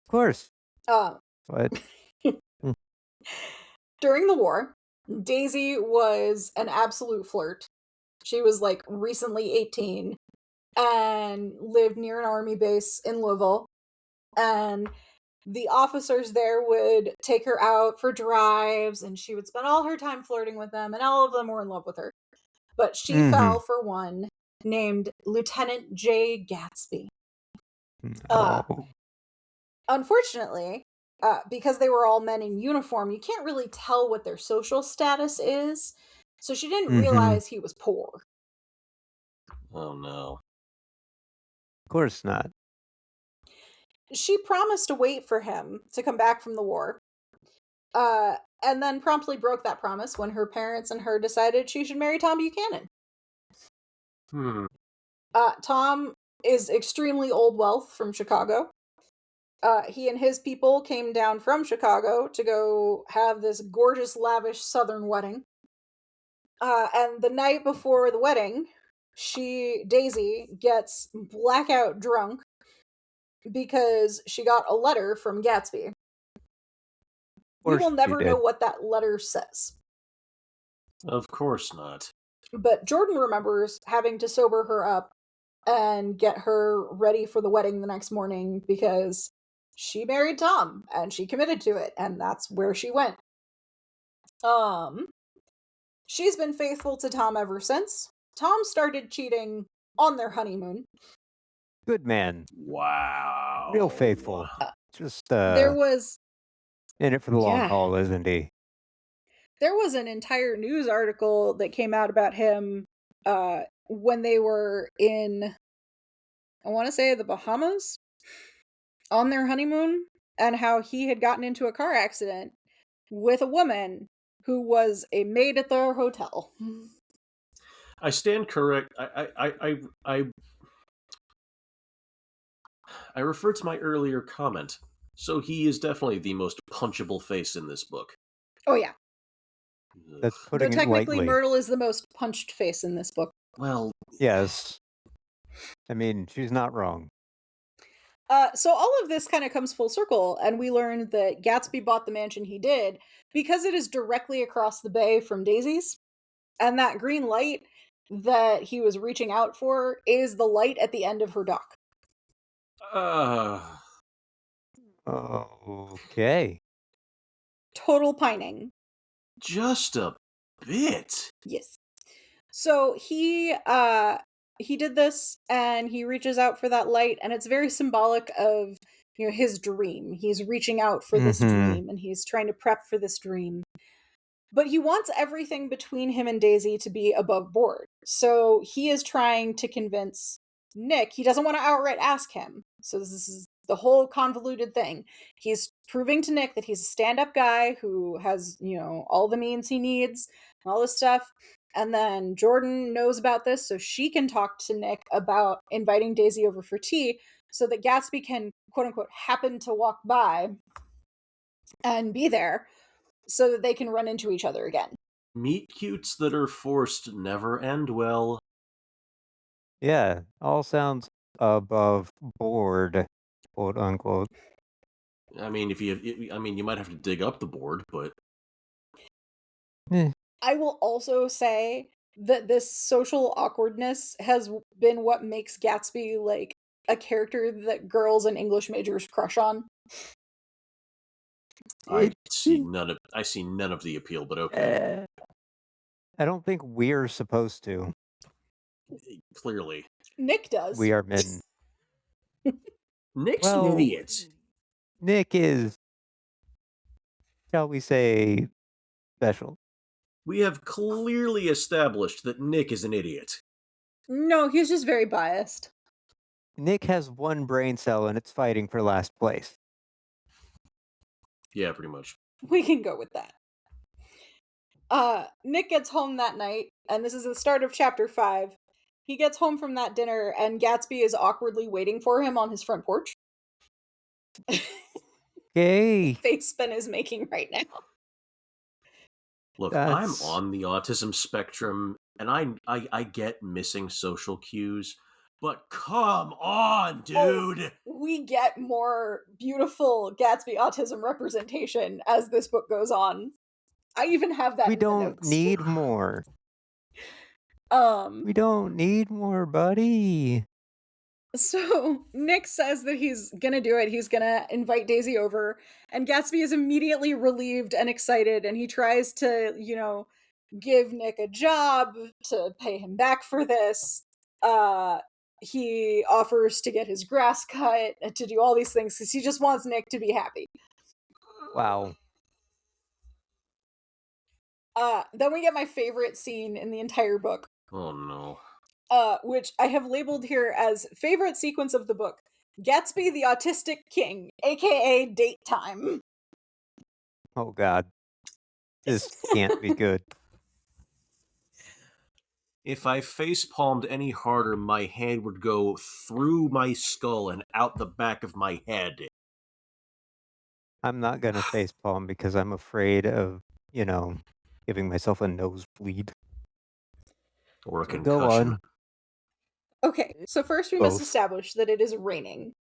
Of course. What? During the war, Daisy was an absolute flirt. She was like recently 18 and lived near an army base in Louisville. And the officers there would take her out for drives, and she would spend all her time flirting with them, and all of them were in love with her. But she fell for one named Lieutenant J. Gatsby. Unfortunately, because they were all men in uniform, you can't really tell what their social status is. So she didn't realize he was poor. Oh no. Of course not. She promised to wait for him to come back from the war. And then promptly broke that promise when her parents and her decided she should marry Tom Buchanan. Tom is extremely old wealth from Chicago. He and his people came down from Chicago to go have this gorgeous, lavish Southern wedding. And the night before the wedding, Daisy, gets blackout drunk because she got a letter from Gatsby. We will never know what that letter says. Of course not. But Jordan remembers having to sober her up and get her ready for the wedding the next morning because she married Tom and she committed to it, and that's where she went. She's been faithful to Tom ever since. Tom started cheating on their honeymoon. Good man. Wow. Real faithful. Just there was in it for the long haul, isn't he? There was an entire news article that came out about him when they were in, I want to say, the Bahamas on their honeymoon, and how he had gotten into a car accident with a woman who was a maid at their hotel. I stand correct. I refer to my earlier comment. So he is definitely the most punchable face in this book. Oh yeah. That's putting it lightly. Technically, Myrtle is the most punched face in this book. Well, yes. I mean, she's not wrong. So all of this kind of comes full circle, and we learned that Gatsby bought the mansion he did because it is directly across the bay from Daisy's, and that green light that he was reaching out for is the light at the end of her dock. Okay. Total pining. Just a bit. Yes. So he did this, and he reaches out for that light, and it's very symbolic of, you know, his dream. He's reaching out for this dream, and he's trying to prep for this dream. But he wants everything between him and Daisy to be above board. So he is trying to convince Nick. He doesn't want to outright ask him. So this is the whole convoluted thing. He's proving to Nick that he's a stand-up guy who has, all the means he needs and all this stuff. And then Jordan knows about this, so she can talk to Nick about inviting Daisy over for tea so that Gatsby can, quote unquote, happen to walk by and be there so that they can run into each other again. Meet cutes that are forced never end well. Yeah, all sounds above board, quote unquote. I mean, you might have to dig up the board, but I will also say that this social awkwardness has been what makes Gatsby like a character that girls and English majors crush on. I see none of the appeal, but okay. I don't think we're supposed to. Clearly. Nick does. We are men. Nick's an idiot. Nick is, shall we say, special. We have clearly established that Nick is an idiot. No, he's just very biased. Nick has one brain cell and it's fighting for last place. Yeah, pretty much. We can go with that. Nick gets home that night, and this is the start of chapter 5. He gets home from that dinner, and Gatsby is awkwardly waiting for him on his front porch. Yay! Face Ben is making right now. Look, I'm on the autism spectrum, and I get missing social cues, but come on, dude! We get more beautiful Gatsby autism representation as this book goes on. I even have that. We in the don't notes. need more. We don't need more, buddy. So Nick says that he's gonna do it. He's gonna invite Daisy over, and Gatsby is immediately relieved and excited, and he tries to, give Nick a job to pay him back for this. He offers to get his grass cut, to do all these things because he just wants Nick to be happy. Wow. Then we get my favorite scene in the entire book. Oh no. Which I have labeled here as favorite sequence of the book. Gatsby the Autistic King, aka date time. Oh god. This can't be good. If I face-palmed any harder, my hand would go through my skull and out the back of my head. I'm not gonna facepalm because I'm afraid of, giving myself a nosebleed. Or a So concussion. go on. Okay, so first we must establish that it is raining.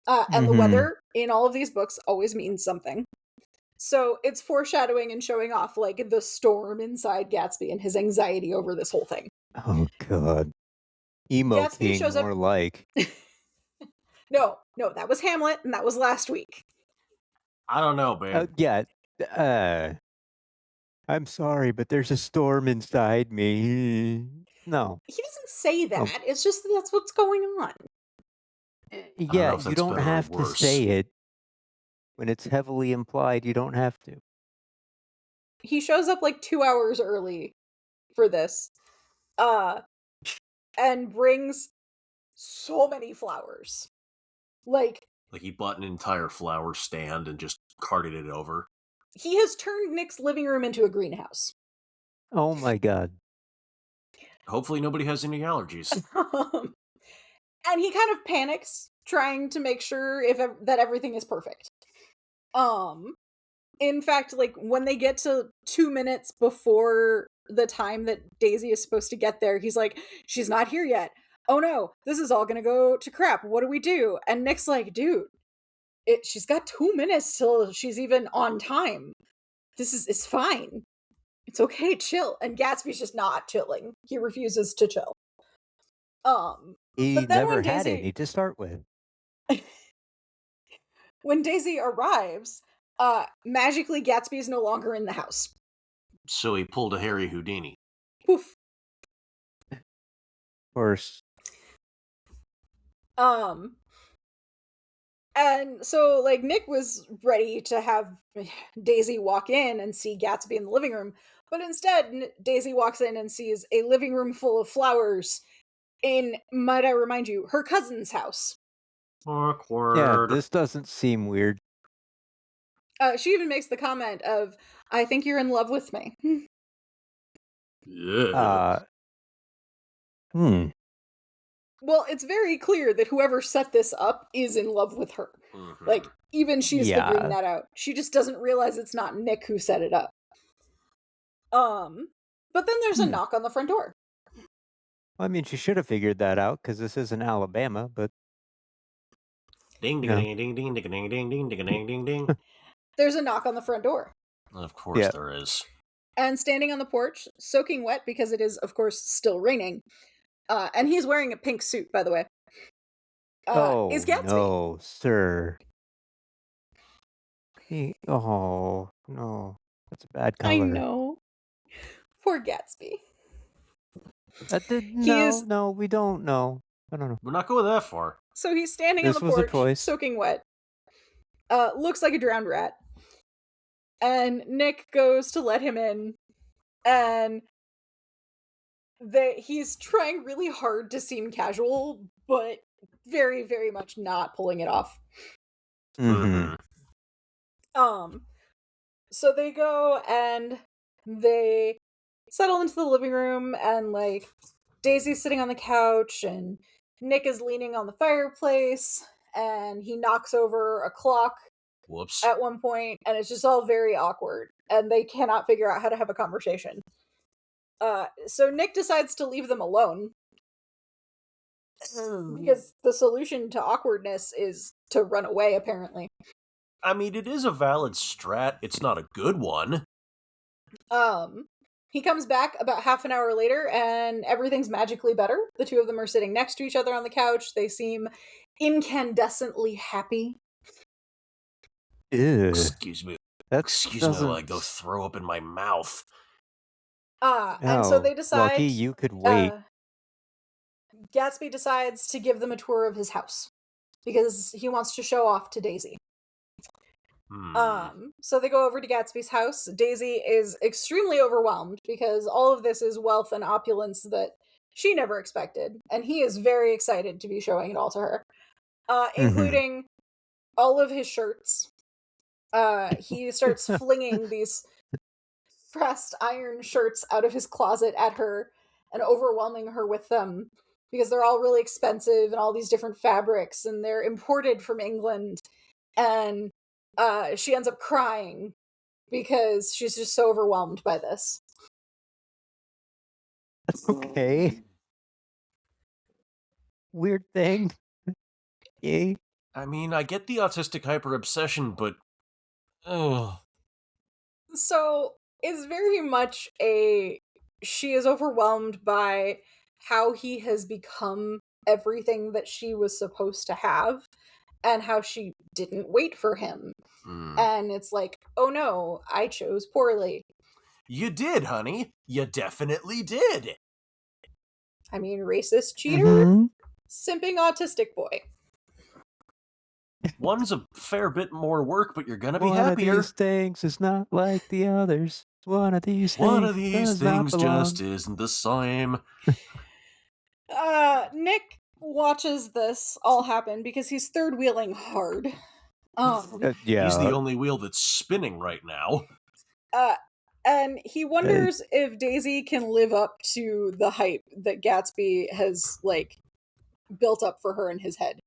And the weather in all of these books always means something. So it's foreshadowing and showing off like the storm inside Gatsby and his anxiety over this whole thing. Oh god. Emo Gatsby King shows more up... like. No, that was Hamlet, and that was last week. I don't know, man. I'm sorry, but there's a storm inside me. No. He doesn't say that. It's just that's what's going on. Yeah, you don't have to say it. When it's heavily implied, you don't have to. He shows up like 2 hours early for this. And brings so many flowers. Like he bought an entire flower stand and just carted it over. He has turned Nick's living room into a greenhouse. Oh my god. Hopefully nobody has any allergies. And he kind of panics, trying to make sure that everything is perfect. In fact, like when they get to 2 minutes before the time that Daisy is supposed to get there, he's like, she's not here yet. Oh no, this is all gonna go to crap. What do we do? And Nick's like, dude, she's got 2 minutes till she's even on time. It's fine. It's okay, chill. And Gatsby's just not chilling. He refuses to chill. He but then never when had Daisy... any to start with. When Daisy arrives, magically Gatsby's no longer in the house. So he pulled a Harry Houdini. Poof. Of course. And so, like, Nick was ready to have Daisy walk in and see Gatsby in the living room, but instead, Daisy walks in and sees a living room full of flowers in, might I remind you, her cousin's house. Yeah, Awkward. this doesn't seem weird. She even makes the comment of, I think you're in love with me. Yeah. Uh, hmm. Well, it's very clear that whoever set this up is in love with her. Mm-hmm. Like, even she's figuring Yeah. that out. She just doesn't realize it's not Nick who set it up. But then there's a knock on the front door. I mean, she should have figured that out because this isn't Alabama, but Ding ding No. ding ding ding ding ding ding ding ding ding ding ding. There's a knock on the front door. Of course Yeah. there is. And standing on the porch, soaking wet because it is, of course, still raining. And he's wearing a pink suit, by the way. Is Gatsby. No, sir. Oh, no. That's a bad I color. know. Poor Gatsby. No, we don't know. I don't know. We're not going that far. So he's standing This on the was a porch, choice. soaking wet. Looks like a drowned rat. And Nick goes to let him in, and he's trying really hard to seem casual, but very, very much not pulling it off. Mm-hmm. So they go and they settle into the living room, and like Daisy's sitting on the couch and Nick is leaning on the fireplace, and he knocks over a clock Whoops. at one point, and it's just all very awkward, and they cannot figure out how to have a conversation. So Nick decides to leave them alone because the solution to awkwardness is to run away, apparently. I mean, it is a valid strat. It's not a good one. He comes back about half an hour later and everything's magically better. The two of them are sitting next to each other on the couch. They seem incandescently happy. Ew. Excuse me. Excuse me while I go throw up in my mouth. And so they decide... Lucky you could wait. Gatsby decides to give them a tour of his house because he wants to show off to Daisy. So they go over to Gatsby's house. Daisy is extremely overwhelmed because all of this is wealth and opulence that she never expected, and he is very excited to be showing it all to her, including all of his shirts. He starts flinging these pressed iron shirts out of his closet at her and overwhelming her with them because they're all really expensive and all these different fabrics, and they're imported from England, and she ends up crying because she's just so overwhelmed by this. Okay. Weird thing. Yay. I mean, I get the autistic hyper-obsession, but... Ugh. So, it's very much she is overwhelmed by how he has become everything that she was supposed to have, and how she didn't wait for him. And it's like, oh no, I chose poorly. You did, honey. You definitely did. I mean, racist cheater, simping autistic boy. One's a fair bit more work, but you're gonna be One happier. of these things is not like the others. One of these things just isn't the same. Nick watches this all happen because he's third wheeling hard. Yeah. He's the only wheel that's spinning right now. And he wonders if Daisy can live up to the hype that Gatsby has, like, built up for her in his head.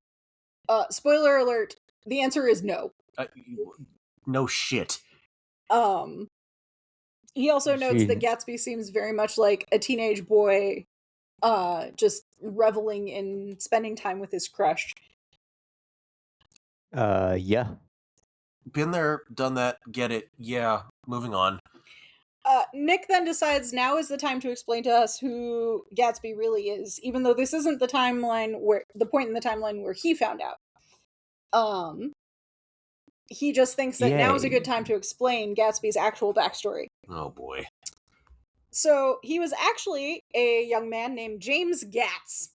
Spoiler alert, the answer is no. No shit. He also notes that Gatsby seems very much like a teenage boy, just reveling in spending time with his crush. Yeah. Been there, done that, get it, yeah, moving on. Nick then decides now is the time to explain to us who Gatsby really is, even though this isn't the point in the timeline where he found out. He just thinks that now is a good time to explain Gatsby's actual backstory. Oh boy. So, he was actually a young man named James Gatz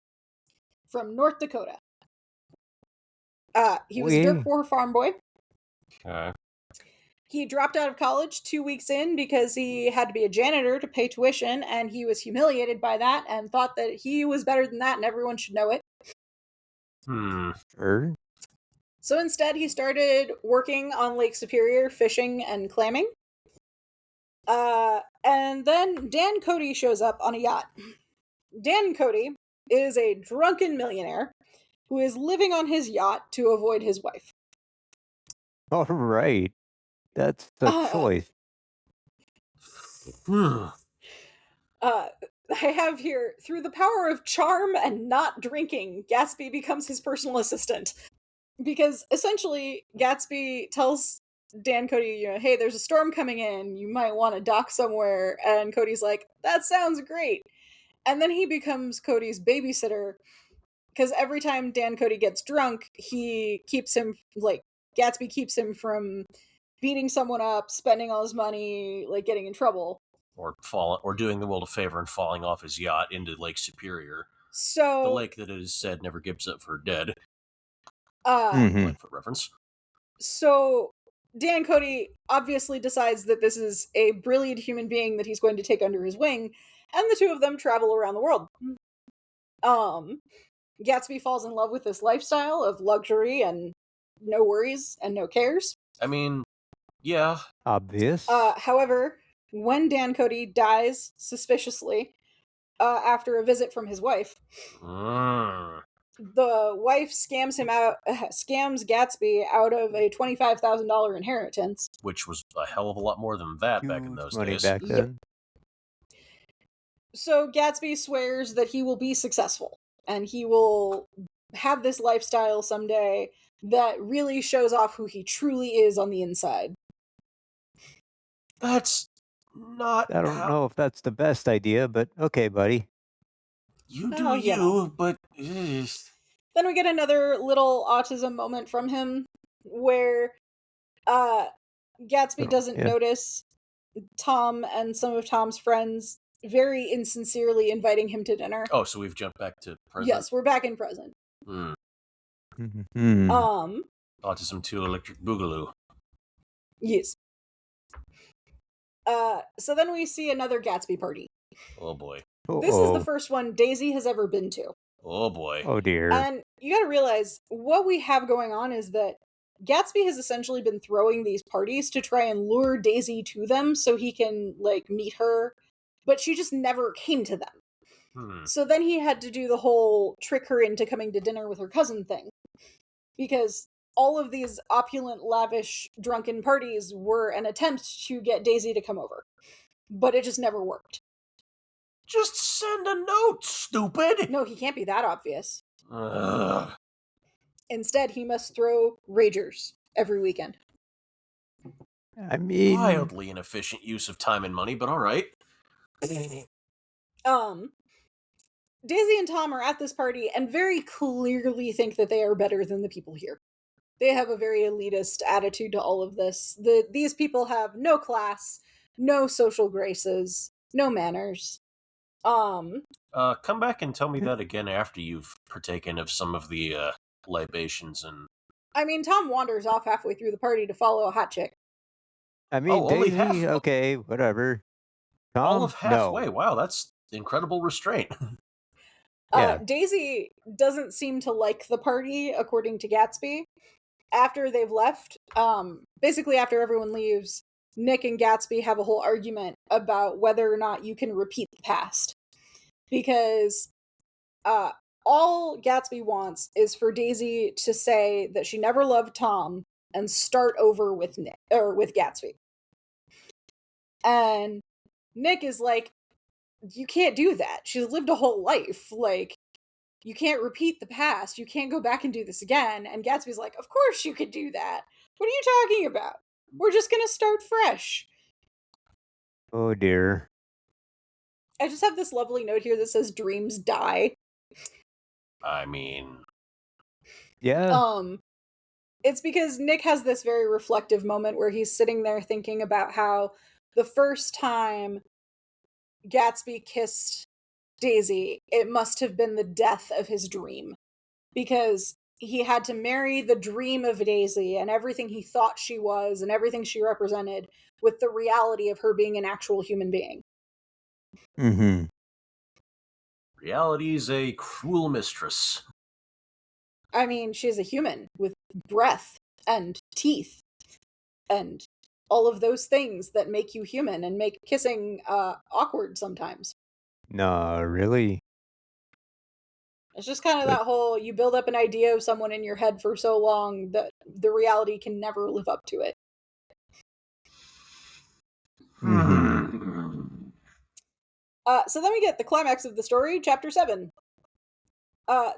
from North Dakota. He was a dirt poor farm boy. Okay. He dropped out of college 2 weeks in because he had to be a janitor to pay tuition, and he was humiliated by that and thought that he was better than that and everyone should know it. Sure. So instead, he started working on Lake Superior, fishing and clamming. And then Dan Cody shows up on a yacht. Dan Cody is a drunken millionaire who is living on his yacht to avoid his wife. All right. That's the choice. I have here, through the power of charm and not drinking, Gatsby becomes his personal assistant. Because essentially, Gatsby tells Dan Cody, hey, there's a storm coming in. You might want to dock somewhere. And Cody's like, that sounds great. And then he becomes Cody's babysitter. Because every time Dan Cody gets drunk, he keeps him, Gatsby keeps him from beating someone up, spending all his money, getting in trouble. Or doing the world a favor and falling off his yacht into Lake Superior. So the lake that it is said never gives up for dead. Mm-hmm. Reference. So Dan Cody obviously decides that this is a brilliant human being that he's going to take under his wing, and the two of them travel around the world. Gatsby falls in love with this lifestyle of luxury and no worries and no cares. I mean, yeah. Obvious. However, when Dan Cody dies suspiciously after a visit from his wife, the wife scams Gatsby out of a $25,000 inheritance, which was a hell of a lot more than that back in those days. Back then. So Gatsby swears that he will be successful and he will have this lifestyle someday that really shows off who he truly is on the inside. That's not. I don't know if that's the best idea, but okay, buddy. You do you, but. Then we get another little autism moment from him where Gatsby doesn't notice Tom and some of Tom's friends very insincerely inviting him to dinner. Oh, so we've jumped back to present? Yes, we're back in present. Mm-hmm. Autism 2 Electric Boogaloo. Yes. So then we see another Gatsby party. Oh boy. This is the first one Daisy has ever been to. Oh boy. Oh dear. And you gotta realize, what we have going on is that Gatsby has essentially been throwing these parties to try and lure Daisy to them so he can, meet her, but she just never came to them. So then he had to do the whole trick her into coming to dinner with her cousin thing. Because all of these opulent, lavish, drunken parties were an attempt to get Daisy to come over. But it just never worked. Just send a note, stupid! No, he can't be that obvious. Instead, he must throw ragers every weekend. I mean... wildly inefficient use of time and money, but alright. Daisy and Tom are at this party and very clearly think that they are better than the people here. They have a very elitist attitude to all of this. These people have no class, no social graces, no manners. Come back and tell me that again after you've partaken of some of the libations and... I mean, Tom wanders off halfway through the party to follow a hot chick. I mean, Daisy, okay, whatever. Tom, all of halfway. No. Wow, that's incredible restraint. Daisy doesn't seem to like the party, according to Gatsby. After they've left, basically after everyone leaves, Nick and Gatsby have a whole argument about whether or not you can repeat the past. Because all Gatsby wants is for Daisy to say that she never loved Tom and start over with Nick or with Gatsby. And Nick is like, you can't do that. She's lived a whole life. You can't repeat the past. You can't go back and do this again. And Gatsby's like, of course you could do that. What are you talking about? We're just going to start fresh. Oh dear. I just have this lovely note here that says dreams die. I mean... yeah. It's because Nick has this very reflective moment where he's sitting there thinking about how the first time Gatsby kissed Daisy, it must have been the death of his dream. Because he had to marry the dream of Daisy and everything he thought she was and everything she represented with the reality of her being an actual human being. Mm-hmm. Reality's a cruel mistress. I mean, she's a human with breath and teeth and all of those things that make you human and make kissing awkward sometimes. No, really? It's just kind of But that whole, you build up an idea of someone in your head for so long that the reality can never live up to it. mm-hmm. So then we get the climax of the story, chapter 7.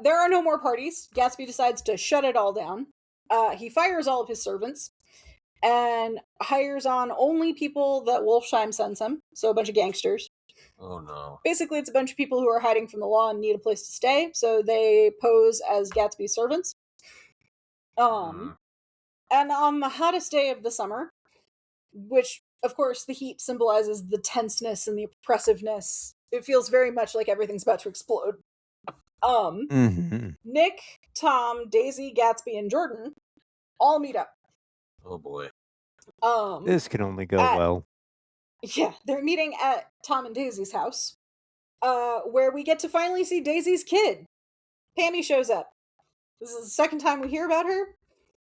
There are no more parties. Gatsby decides to shut it all down. He fires all of his servants and hires on only people that Wolfsheim sends him, so a bunch of gangsters. Oh no. Basically, it's a bunch of people who are hiding from the law and need a place to stay, so they pose as Gatsby's servants. And on the hottest day of the summer, which, of course, the heat symbolizes the tenseness and the oppressiveness, it feels very much like everything's about to explode. Mm-hmm. Nick, Tom, Daisy, Gatsby, and Jordan all meet up. Oh boy. This can only go well. Yeah, they're meeting at Tom and Daisy's house, where we get to finally see Daisy's kid. Pammy shows up. This is the second time we hear about her,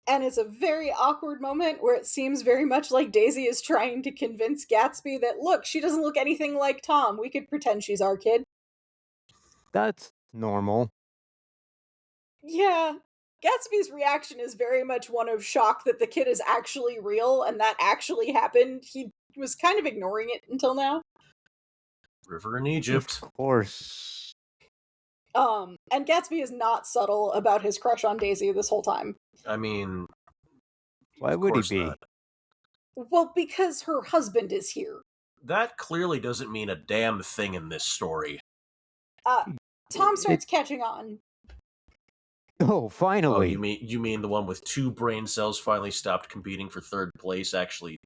and it's a very awkward moment where it seems very much like Daisy is trying to convince Gatsby that, look, she doesn't look anything like Tom. We could pretend she's our kid. That's normal. Yeah. Gatsby's reaction is very much one of shock that the kid is actually real and that actually happened. He was kind of ignoring it until now. River in Egypt. Of course. And Gatsby is not subtle about his crush on Daisy this whole time. I mean, why would he be? Not. Well, because her husband is here. That clearly doesn't mean a damn thing in this story. Tom starts catching on. Oh, finally. Oh, you mean the one with 2 brain cells finally stopped competing for 3rd place, actually?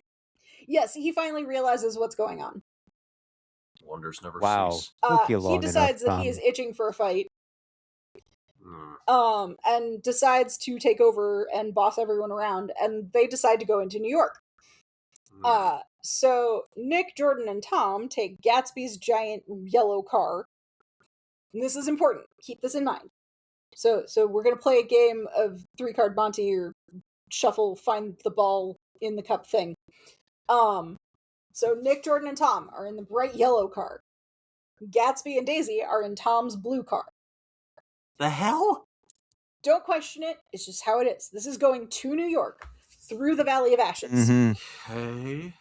Yes, he finally realizes what's going on. Wonders never cease. He decides that he is itching for a fight. And decides to take over and boss everyone around, and they decide to go into New York. So Nick, Jordan, and Tom take Gatsby's giant yellow car. And this is important. Keep this in mind. So we're going to play a game of 3-card Monte or shuffle, find the ball in the cup thing. So Nick, Jordan, and Tom are in the bright yellow car. Gatsby and Daisy are in Tom's blue car. The hell? Don't question it. It's just how it is. This is going to New York through the Valley of Ashes. Okay.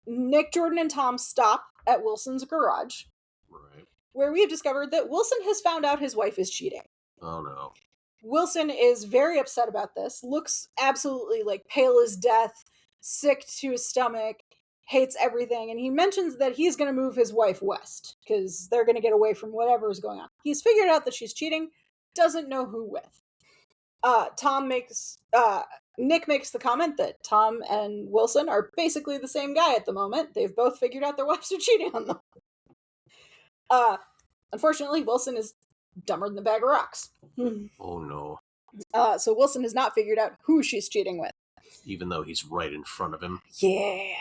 Nick, Jordan, and Tom stop at Wilson's garage. Right. Where we have discovered that Wilson has found out his wife is cheating. Oh no. Wilson is very upset about this, looks absolutely like pale as death, sick to his stomach, hates everything, and he mentions that he's going to move his wife west, because they're going to get away from whatever is going on. He's figured out that she's cheating, doesn't know who with. Nick makes the comment that Tom and Wilson are basically the same guy at the moment. They've both figured out their wives are cheating on them. Unfortunately, Wilson is dumber than a bag of rocks. Oh no. So Wilson has not figured out who she's cheating with. Even though he's right in front of him. Yeah.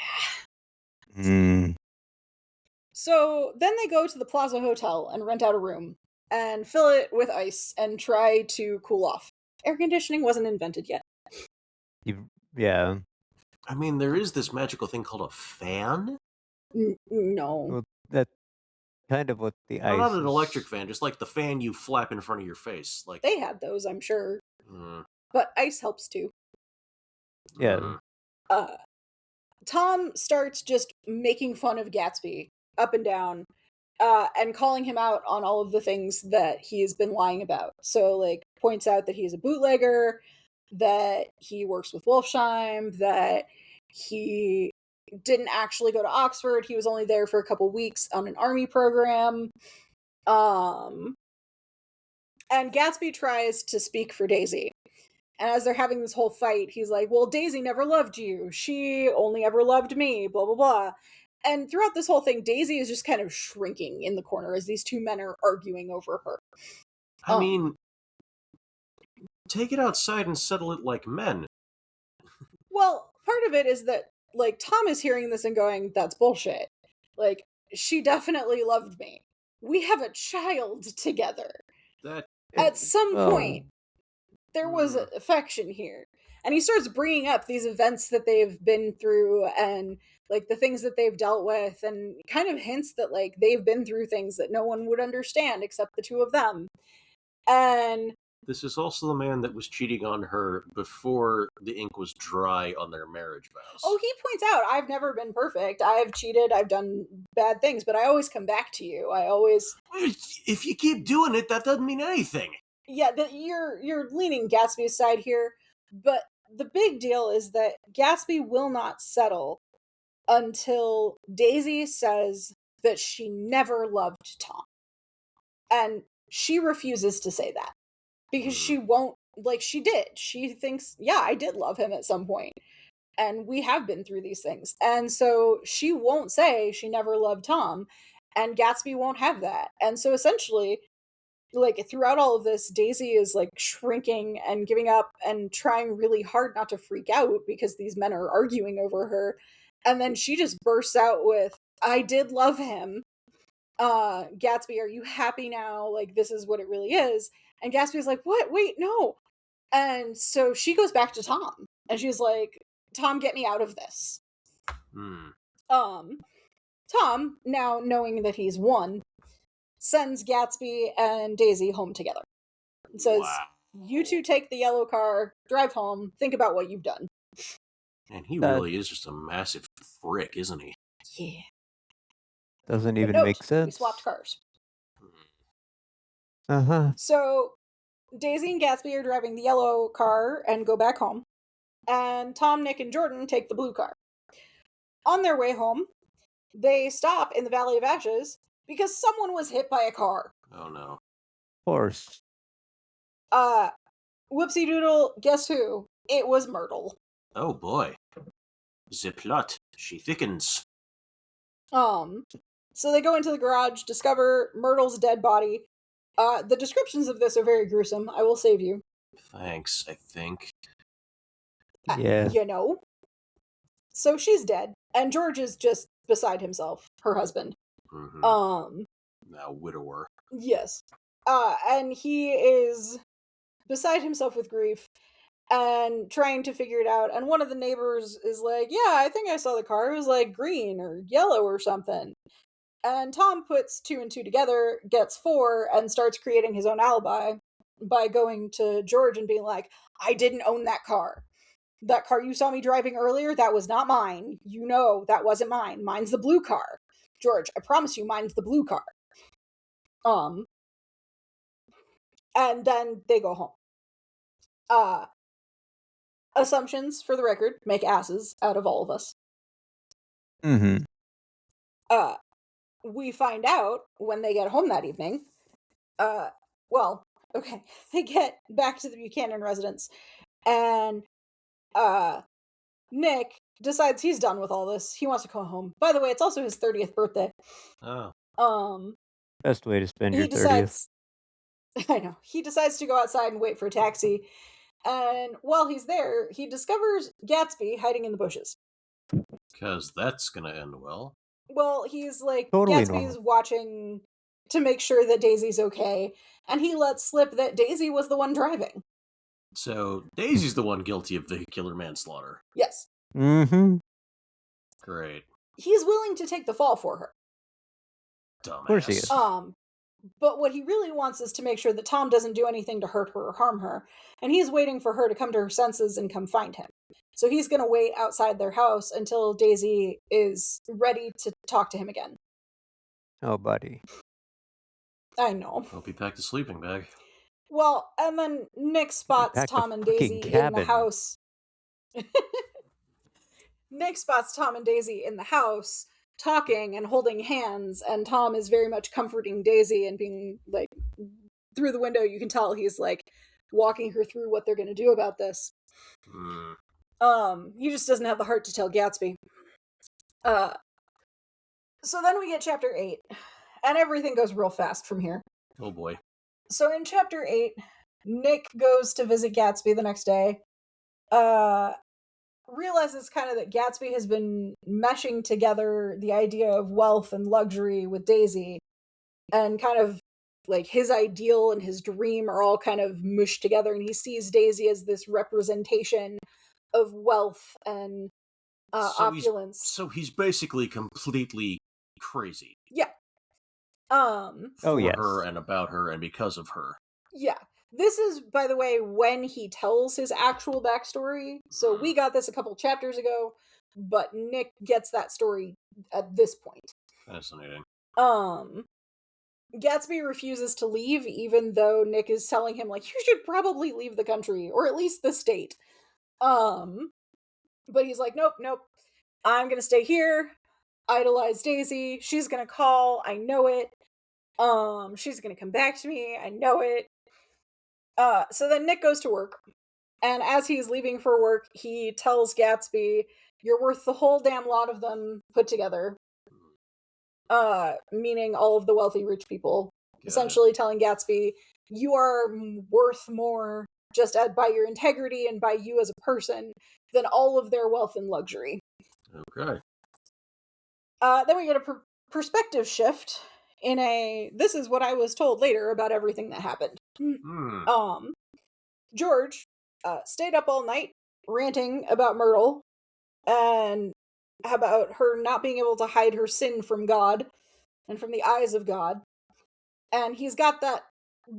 So then they go to the Plaza Hotel and rent out a room and fill it with ice and try to cool off. Air conditioning wasn't invented yet. Yeah. I mean, there is this magical thing called a fan? No. Well, that's kind of what the ice not an electric fan, just like the fan you flap in front of your face. Like they had those, I'm sure. But ice helps too. Yeah. Tom starts just making fun of Gatsby up and down, and calling him out on all of the things that he has been lying about. So, like, points out that he's a bootlegger, that he works with Wolfsheim, that he didn't actually go to Oxford. He was only there for a couple weeks on an army program. And Gatsby tries to speak for Daisy. And as they're having this whole fight, he's like, well, Daisy never loved you. She only ever loved me, blah, blah, blah. And throughout this whole thing, Daisy is just kind of shrinking in the corner as these two men are arguing over her. I mean, take it outside and settle it like men. Well, part of it is that, like, Tom is hearing this and going, that's bullshit. Like, she definitely loved me. We have a child together. That At some Well, point, there was affection here. And he starts bringing up these events that they've been through and, like, the things that they've dealt with, and kind of hints that, like, they've been through things that no one would understand except the two of them. And this is also the man that was cheating on her before the ink was dry on their marriage vows. oh, he points out, I've never been perfect. I've cheated, I've done bad things, but I always come back to you. I always... If you keep doing it, that doesn't mean anything. Yeah, you're leaning Gatsby's side here, but the big deal is that Gatsby will not settle until Daisy says that she never loved Tom. And she refuses to say that because she won't, like, she did. She thinks, yeah, I did love him at some point. And we have been through these things. And so she won't say she never loved Tom, and Gatsby won't have that. And so essentially, like, throughout all of this, Daisy is, like, shrinking and giving up and trying really hard not to freak out because these men are arguing over her. And then she just bursts out with, I did love him. Gatsby, are you happy now? Like, this is what it really is. And Gatsby's like, what? Wait, no. And so she goes back to Tom and she's like, Tom, get me out of this. Tom, now knowing that he's won, sends Gatsby and Daisy home together. It says, wow, you two take the yellow car, drive home, think about what you've done. And he really is just a massive frick, isn't he? Yeah. Doesn't even make sense. We swapped cars. Uh-huh. So Daisy and Gatsby are driving the yellow car and go back home. And Tom, Nick, and Jordan take the blue car. On their way home, they stop in the Valley of Ashes because someone was hit by a car. Oh no. Of course. Whoopsie doodle, guess who? It was Myrtle. Oh boy. The plot, she thickens. So they go into the garage, discover Myrtle's dead body. The descriptions of this are very gruesome. I will save you. Thanks, I think. Yeah. You know? So she's dead, and George is just beside himself, her husband. Now widower. Yes. And he is beside himself with grief and trying to figure it out. And one of the neighbors is like, yeah, I think I saw the car. It was like green or yellow or something. And Tom puts 2 and 2 together, gets 4, and starts creating his own alibi by going to George and being like, I didn't own that car. That car you saw me driving earlier, that was not mine. You know, that wasn't mine. Mine's the blue car. George, I promise you, mine's the blue car. And then they go home. Assumptions, for the record, make asses out of all of us. We find out when they get home that evening. They get back to the Buchanan residence, and Nick decides he's done with all this. He wants to go home. By the way, it's also his 30th birthday. Oh. Best way to spend your 30th. I know. He decides to go outside and wait for a taxi. And while he's there, he discovers Gatsby hiding in the bushes. Because that's going to end well. Well, he's like, totally Gatsby's watching to make sure that Daisy's okay, and he lets slip that Daisy was the one driving. So, Daisy's the one guilty of vehicular manslaughter. Yes. Great. He's willing to take the fall for her. Dumbass. Of course he is. But what he really wants is to make sure that Tom doesn't do anything to hurt her or harm her, and he's waiting for her to come to her senses and come find him. So he's going to wait outside their house until Daisy is ready to talk to him again. Oh, buddy. I know. Hope he packed a sleeping bag. Well, and then Nick spots Tom and Daisy in the house. Nick spots Tom and Daisy in the house, talking and holding hands, and Tom is very much comforting Daisy and being like, through the window you can tell he's like walking her through what they're going to do about this. He just doesn't have the heart to tell Gatsby. So then we get chapter 8, and everything goes real fast from here. Oh boy. So in chapter 8, Nick goes to visit Gatsby the next day. Realizes kind of that Gatsby has been meshing together the idea of wealth and luxury with Daisy, and kind of like his ideal and his dream are all kind of mushed together, and he sees Daisy as this representation of wealth and opulence. So he's basically completely crazy. Yeah. For yes. her and about her and because of her. Yeah. This is, by the way, when he tells his actual backstory. So we got this a couple chapters ago, but Nick gets that story at this point. Fascinating. Gatsby refuses to leave, even though Nick is telling him, like, you should probably leave the country, or at least the state. But he's like, nope, I'm gonna stay here, idolize Daisy, she's gonna call, I know it. She's gonna come back to me, I know it. So then Nick goes to work, and as he's leaving for work, he tells Gatsby, you're worth the whole damn lot of them put together. Meaning all of the wealthy rich people. Essentially telling Gatsby, you are worth more just by your integrity and by you as a person than all of their wealth and luxury. Okay. Then we get a perspective shift in this is what I was told later about everything that happened. George stayed up all night ranting about Myrtle and about her not being able to hide her sin from God and from the eyes of God. And he's got that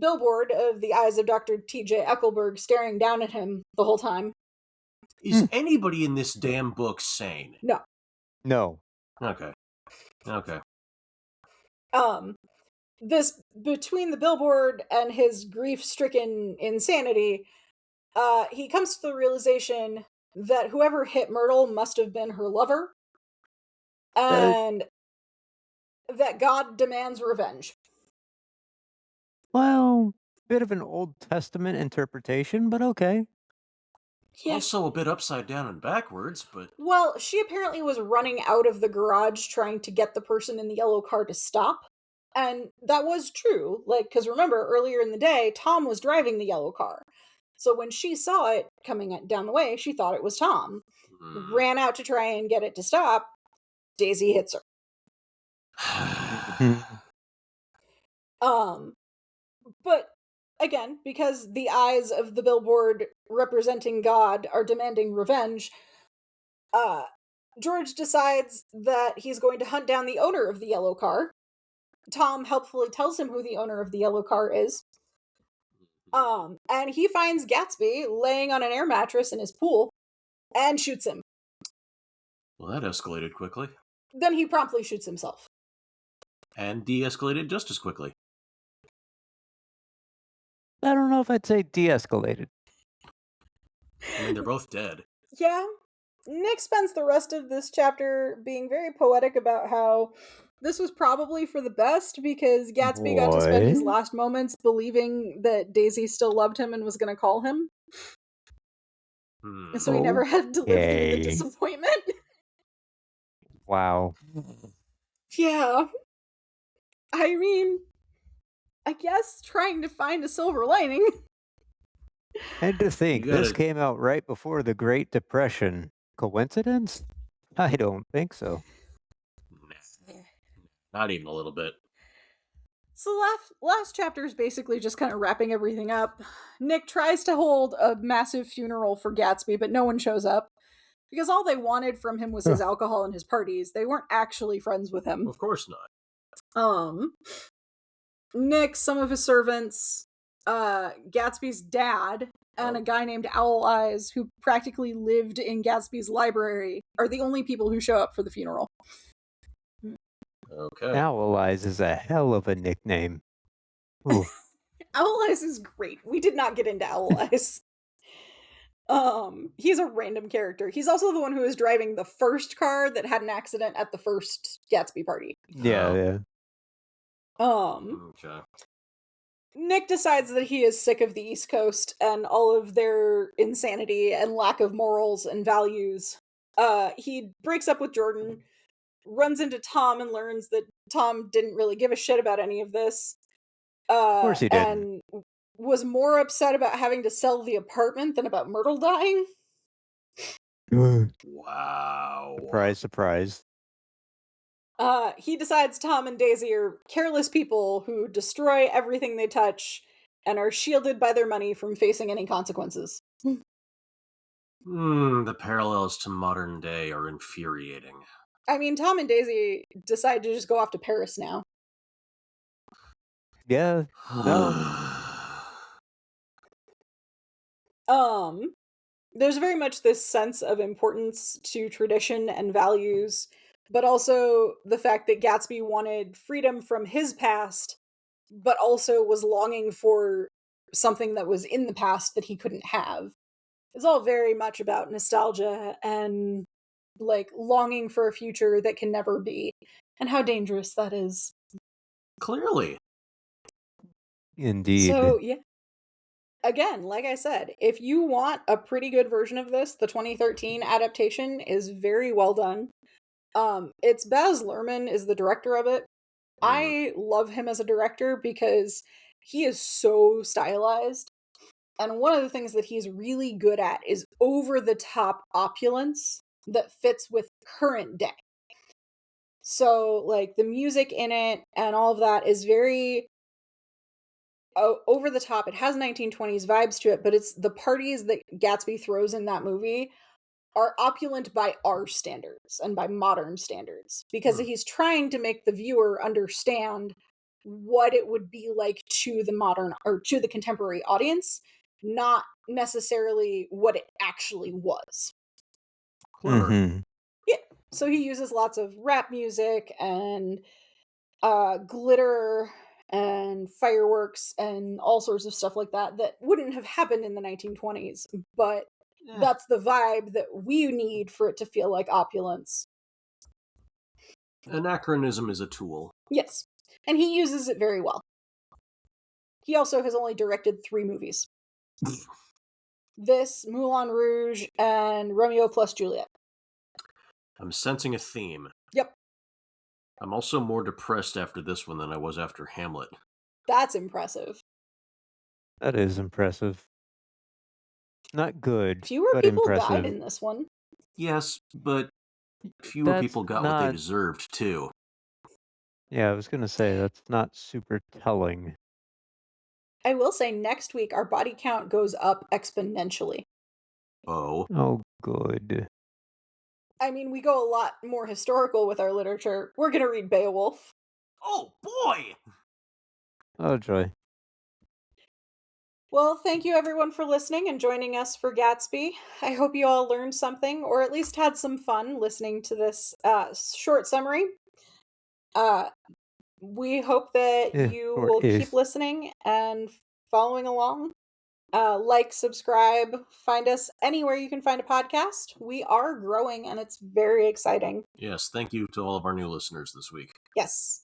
billboard of the eyes of Dr. T.J. Eckelberg staring down at him the whole time. Is anybody in this damn book sane? No. Okay. This, between the billboard and his grief-stricken insanity, he comes to the realization that whoever hit Myrtle must have been her lover, and that God demands revenge. Well, bit of an Old Testament interpretation, but okay. Yeah. Also a bit upside down and backwards, but... Well, she apparently was running out of the garage trying to get the person in the yellow car to stop. And that was true. Like, because remember, earlier in the day, Tom was driving the yellow car. So when she saw it coming down the way, she thought it was Tom. Ran out to try and get it to stop. Daisy hits her. But again, because the eyes of the billboard representing God are demanding revenge, George decides that he's going to hunt down the owner of the yellow car. Tom helpfully tells him who the owner of the yellow car is. And he finds Gatsby laying on an air mattress in his pool and shoots him. Well, that escalated quickly. Then he promptly shoots himself. And de-escalated just as quickly. I don't know if I'd say de-escalated. I mean, they're both dead. Yeah. Nick spends the rest of this chapter being very poetic about how this was probably for the best because Gatsby got to spend his last moments believing that Daisy still loved him and was going to call him. And so he never had to live through the disappointment. Wow. Yeah. I mean, I guess trying to find a silver lining. And to think, this came out right before the Great Depression. Coincidence? I don't think so. Not even a little bit. So last chapter is basically just kind of wrapping everything up. Nick tries to hold a massive funeral for Gatsby, but no one shows up. Because all they wanted from him was his alcohol and his parties. They weren't actually friends with him. Of course not. Nick, some of his servants, Gatsby's dad, and a guy named Owl Eyes, who practically lived in Gatsby's library, are the only people who show up for the funeral. Okay. Owl Eyes is a hell of a nickname. Owl Eyes is great. We did not get into Owl Eyes. He's a random character. He's also the one who was driving the first car that had an accident at the first Gatsby party. Yeah. Okay. Nick decides that he is sick of the East Coast and all of their insanity and lack of morals and values. He breaks up with Jordan, runs into Tom and learns that Tom didn't really give a shit about any of this. Of course he didn't. And was more upset about having to sell the apartment than about Myrtle dying. Wow. Surprise, surprise. He decides Tom and Daisy are careless people who destroy everything they touch and are shielded by their money from facing any consequences. The parallels to modern day are infuriating. I mean, Tom and Daisy decide to just go off to Paris now. Yeah, no. There's very much this sense of importance to tradition and values, but also the fact that Gatsby wanted freedom from his past, but also was longing for something that was in the past that he couldn't have. It's all very much about nostalgia and like longing for a future that can never be, and how dangerous that is. Clearly. Indeed. So, yeah. Again, like I said, if you want a pretty good version of this, the 2013 adaptation is very well done. It's Baz Luhrmann is the director of it. I love him as a director because he is so stylized. And one of the things that he's really good at is over the top opulence that fits with current day. So, like, the music in it and all of that is very over the top. It has 1920s vibes to it, but it's the parties that Gatsby throws in that movie are opulent by our standards and by modern standards because he's trying to make the viewer understand what it would be like to the modern or to the contemporary audience, not necessarily what it actually was. Clever. Mm-hmm. Yeah. So he uses lots of rap music and glitter and fireworks and all sorts of stuff like that that wouldn't have happened in the 1920s, but that's the vibe that we need for it to feel like opulence. Anachronism is a tool. Yes. And he uses it very well. He also has only directed 3 movies. This, Moulin Rouge, and Romeo plus Juliet. I'm sensing a theme. Yep. I'm also more depressed after this one than I was after Hamlet. That's impressive. That is impressive. Not good, Fewer but people impressive. died in this one. Yes, but fewer people got what they deserved, too. Yeah, I was gonna say, that's not super telling. I will say next week our body count goes up exponentially. Oh. Oh, good. I mean, we go a lot more historical with our literature. We're gonna read Beowulf. Oh, boy! Oh, joy. Well, thank you everyone for listening and joining us for Gatsby. I hope you all learned something, or at least had some fun listening to this short summary. We hope that you will keep listening and following along. Like, subscribe, find us anywhere you can find a podcast. We are growing and it's very exciting. Yes, thank you to all of our new listeners this week. Yes.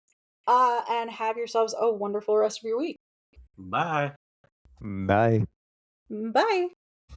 And have yourselves a wonderful rest of your week. Bye. Bye. Bye.